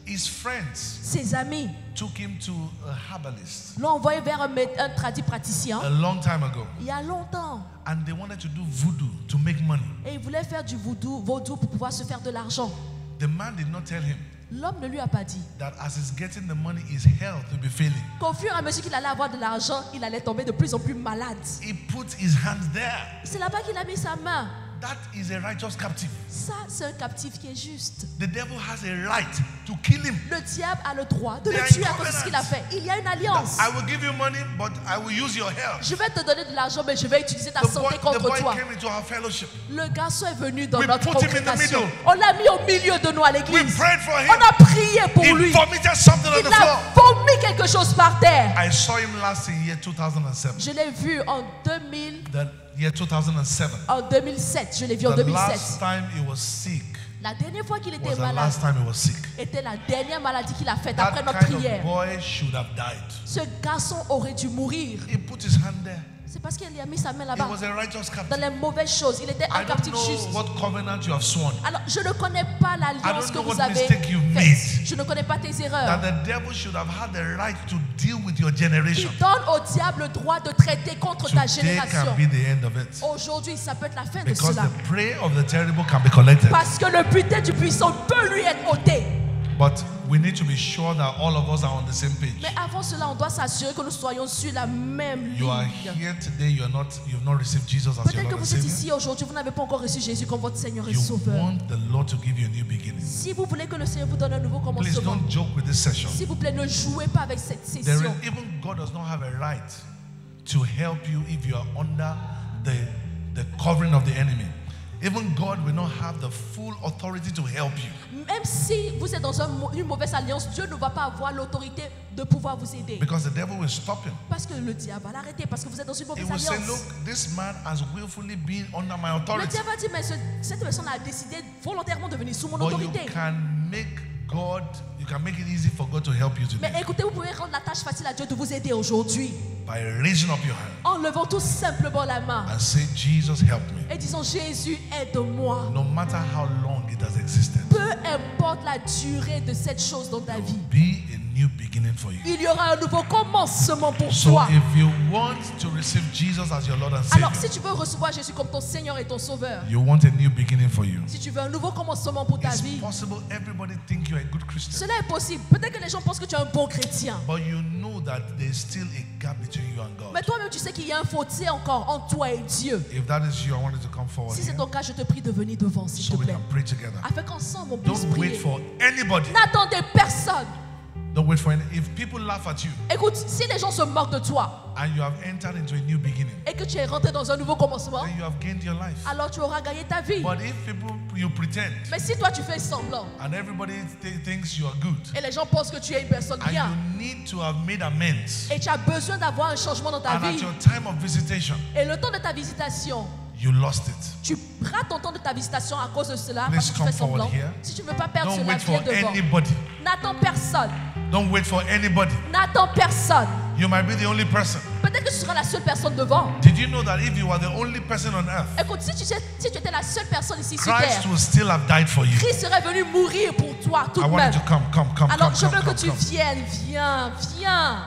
His friends Ses amis took him to a herbalist l'ont envoyé vers un tradit praticien a long time ago. il y a longtemps. And they wanted to do voodoo to make money. Et il voulait faire du vaudou pour pouvoir se faire de l'argent. The man did not tell him L'homme ne lui a pas dit that as he's getting the money, his health will be failing. qu'au fur et à mesure qu'il allait avoir de l'argent, il allait tomber de plus en plus malade. He put his hands there. C'est là-bas qu'il a mis sa main. That is a righteous captive. Ça, c'est un captif qui est juste. The devil has a right to kill him. Le diable a le droit de They le are tuer in à cause de ce qu'il a fait. Il y a une alliance. I will give you money, but I will use your health. Je vais te donner de l'argent, mais je vais utiliser ta The santé boy contre toi. came into our fellowship. Le garçon est venu dans We notre put him in the congrégation. middle. On l'a mis au milieu de nous à We l'église. prayed for him. On a prié pour He lui. vomited something on Il the a floor. vomi quelque chose par terre. I saw him last in year 2007. Je l'ai vu en 2000, The year 2007. en 2007. Je l'ai vu en The 2007. last time he was sick La dernière fois qu'il était was the malade last time he was sick. était la dernière maladie qu'il a faite That après notre kind of prière. boy should have died. Ce garçon aurait dû mourir. He put his hand there. C'est parce qu'il a mis sa main He là-bas. was a righteous Dans captive. les mauvaises choses. Il était I un don't captif know juste. what covenant you have sworn. Alors, je ne connais pas I l'alliance don't que know vous what avez mistake you've faite. made. Je ne connais pas tes That erreurs. the devil should have had the right to deal with your Il generation. donne au diable le droit de traiter contre ta Today génération. can be the end of it. Aujourd'hui, ça peut être la fin de Because cela. the prey of the terrible can be collected. Parce que le butin du puissant peut lui être ôté. But we need to be sure that all of us are on the same page. Mais avant cela, on doit s'assurer que nous soyons sur la même You are ligne. here today, you've not received Jesus as your Peut-être que Lord and vous êtes Savior. ici aujourd'hui, vous n'avez pas encore reçu Jésus comme votre Seigneur et You Sauveur. want the Lord to give you a new beginning. Si vous voulez que le Seigneur vous donne un nouveau Please commencement, don't joke with this session. s'il vous plaît, ne jouez pas avec cette There session. is, even God does not have a right to help you if you are under the covering of the enemy. Even God will not have the full authority to help you. Même si vous êtes dans une mauvaise alliance, Dieu ne va pas avoir l'autorité de pouvoir vous aider. Because the devil will stop him. Parce que le diable va l'arrêter, parce que vous êtes dans une He mauvaise will say, alliance. look, this man has willfully been under my Le authority. diable va dire, mais cette personne a décidé volontairement de venir sous mon But you autorité. can make it easy for God to help you Mais today écoutez, vous pouvez rendre la tâche facile à Dieu de vous aider aujourd'hui. by raising up your hand En levant tout simplement la main and say, Jesus, help me. et disant, Jésus, aide-moi. No matter how long it has existed, Peu importe la durée de cette chose dans ta vie, be a new beginning for you. il y aura un nouveau commencement pour So toi. if you want to receive Jesus as your Lord and Alors, Savior, si tu veux recevoir Jésus comme ton Seigneur et ton Sauveur, you want a new beginning for you. si tu veux un nouveau commencement pour ta It's vie, possible everybody think you're a good Christian, cela est possible. Peut-être que les gens pensent que tu es un bon chrétien. but you know that there's still a gap between you and Mais God. toi-même, tu sais qu'il y a un fossé encore entre toi et Dieu. If that is you, I want you to come forward Si c'est here ton cas, je te prie de venir devant, s'il so te we plaît. can pray together. Afin qu'ensemble, on puisse Don't wait prier. for anybody. N'attendez personne. Don't wait for any. If people laugh at you Écoute, si les gens se moquent de toi and you have entered into a new beginning, et que tu es rentré dans un nouveau commencement, then you have gained your life. alors tu auras gagné ta vie. But if you pretend Mais si toi, tu fais semblant and everybody thinks you are good et les gens pensent que tu es une personne and bien you need to have made amends, et tu as besoin d'avoir un changement dans ta and at vie your time of visitation, et le temps de ta visitation, you lost it. tu rates ton temps de ta visitation à cause de cela Please parce que tu come fais semblant. forward here. Si tu ne veux pas perdre Don't cela, wait for viens devant. anybody. N'attends personne. Don't wait for anybody. N'attends personne. You might be the only person. Peut-être que tu seras la seule personne devant. Did you know that if you were the only person on earth, Écoute, si tu étais la seule personne ici sur Christ terre, will still have died for you? Christ serait venu mourir pour toi tout I de want même. you to come. Alors je veux que Come. tu viennes, viens. Viens.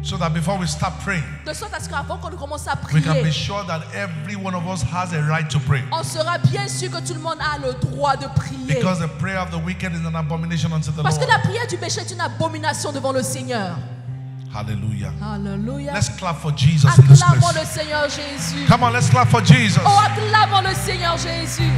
So that before we start praying, De sorte à ce qu'avant qu'on commence à we can be prier, sure that every one of us has a right to pray. on sera bien sûr que tout le monde a le droit de prier. Because the prayer of the wicked is an abomination unto the Parce que la Lord. prière du péché est une abomination devant le Seigneur. Hallelujah. Alléluia. Let's clap for Jesus in this Acclamons place. le Seigneur Jésus. Come on, let's clap for Jesus. Oh, acclamons le Seigneur Jésus.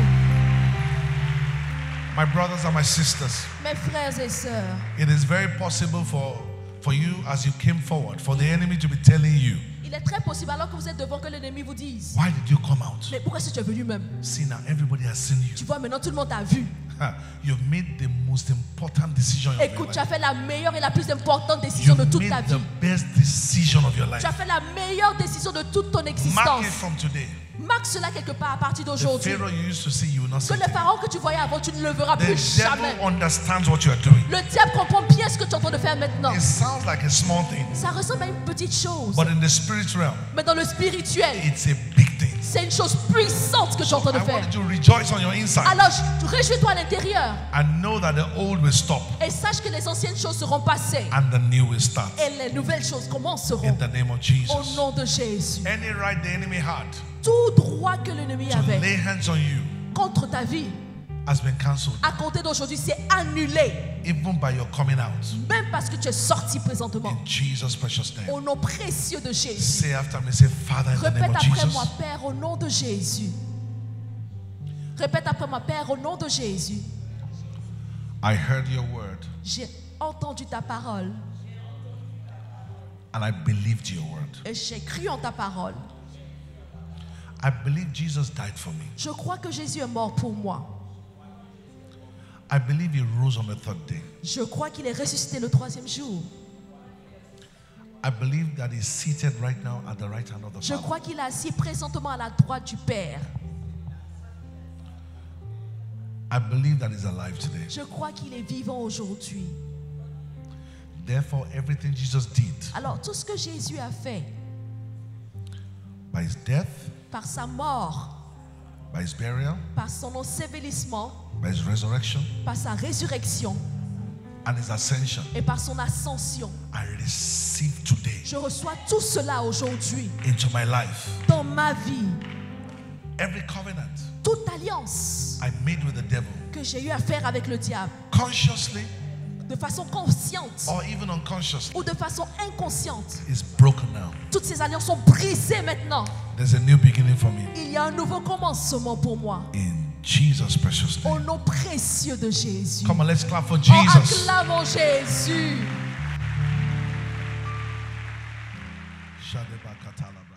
My brothers and my sisters, Mes frères et sœurs, it is very possible for you as you came forward, for the enemy to be telling you, il est très possible alors que vous êtes devant que l'ennemi vous dise, why did you come out? mais pourquoi est-ce que tu es venu même? See now, everybody has seen Tu you. vois, maintenant tout le monde t'a vu. You've made the most important decision of your Écoute, tu life. as fait la meilleure et la plus importante décision de You've toute ta made vie. the best decision of your life. Tu as fait la meilleure décision de toute ton Mark existence. it from today. Marque cela quelque part à partir The d'aujourd'hui. Pharaoh you used to see, you will not see Que le today. pharaon que tu voyais avant, tu ne le verras The plus jamais. devil understands what you are doing. Le diable comprend bien ce que tu es en train de faire maintenant. It sounds like a small thing, Ça ressemble à une petite chose. but in the spirit realm, Mais dans le spirituel, it's a big thing. c'est une chose puissante que tu es en train de I faire. want you to rejoice on your inside Alors, réjouis-toi à l'intérieur and know that the old will stop et sache que les anciennes choses seront passées and the new will start. et les nouvelles choses commenceront. In the name of Au Jesus. nom de Jésus. Any right the enemy had Tout droit que l'ennemi to avait lay hands on you contre ta vie, has been cancelled, à compter d'aujourd'hui, c'est annulé. even by your coming out. Même parce que tu es sorti présentement. In Jesus' precious name. Au nom précieux de Jésus. Say after me, say, Father, in the name Répète of après moi, Jesus, Père, au nom de Jésus. Répète après moi, Père, au nom de Jésus. I heard your word J'ai entendu ta parole and I believed your word. et j'ai cru en ta parole. I believe Jesus died for me. Je crois que Jésus est mort pour moi. I believe he rose on the third day. Je crois qu'il est ressuscité le troisième jour. I believe that he's seated right now at the right hand of the Je Father. crois qu'il est assis présentement à la droite du Père. I believe that he's alive today. Je crois qu'il est vivant aujourd'hui. Therefore, everything Jesus did Alors, tout ce que Jésus a fait by his death, par sa mort, by his burial, par son ensevelissement, by his resurrection, par sa résurrection and his ascension, et par son ascension, I receive today je reçois tout cela aujourd'hui into my life. dans ma vie. Every covenant toute alliance I made with the devil, que j'ai eu à faire avec le diable, consciously de façon consciente or even unconsciously, ou de façon inconsciente, is broken now. toutes ces alliances sont brisées maintenant. There's a new beginning for me. Il y a un nouveau commencement pour moi. In Jesus' precious Au name. nom précieux de Jésus. Come on, let's clap for Oh, Jesus. acclamons Jésus. Shadeba Katalaba.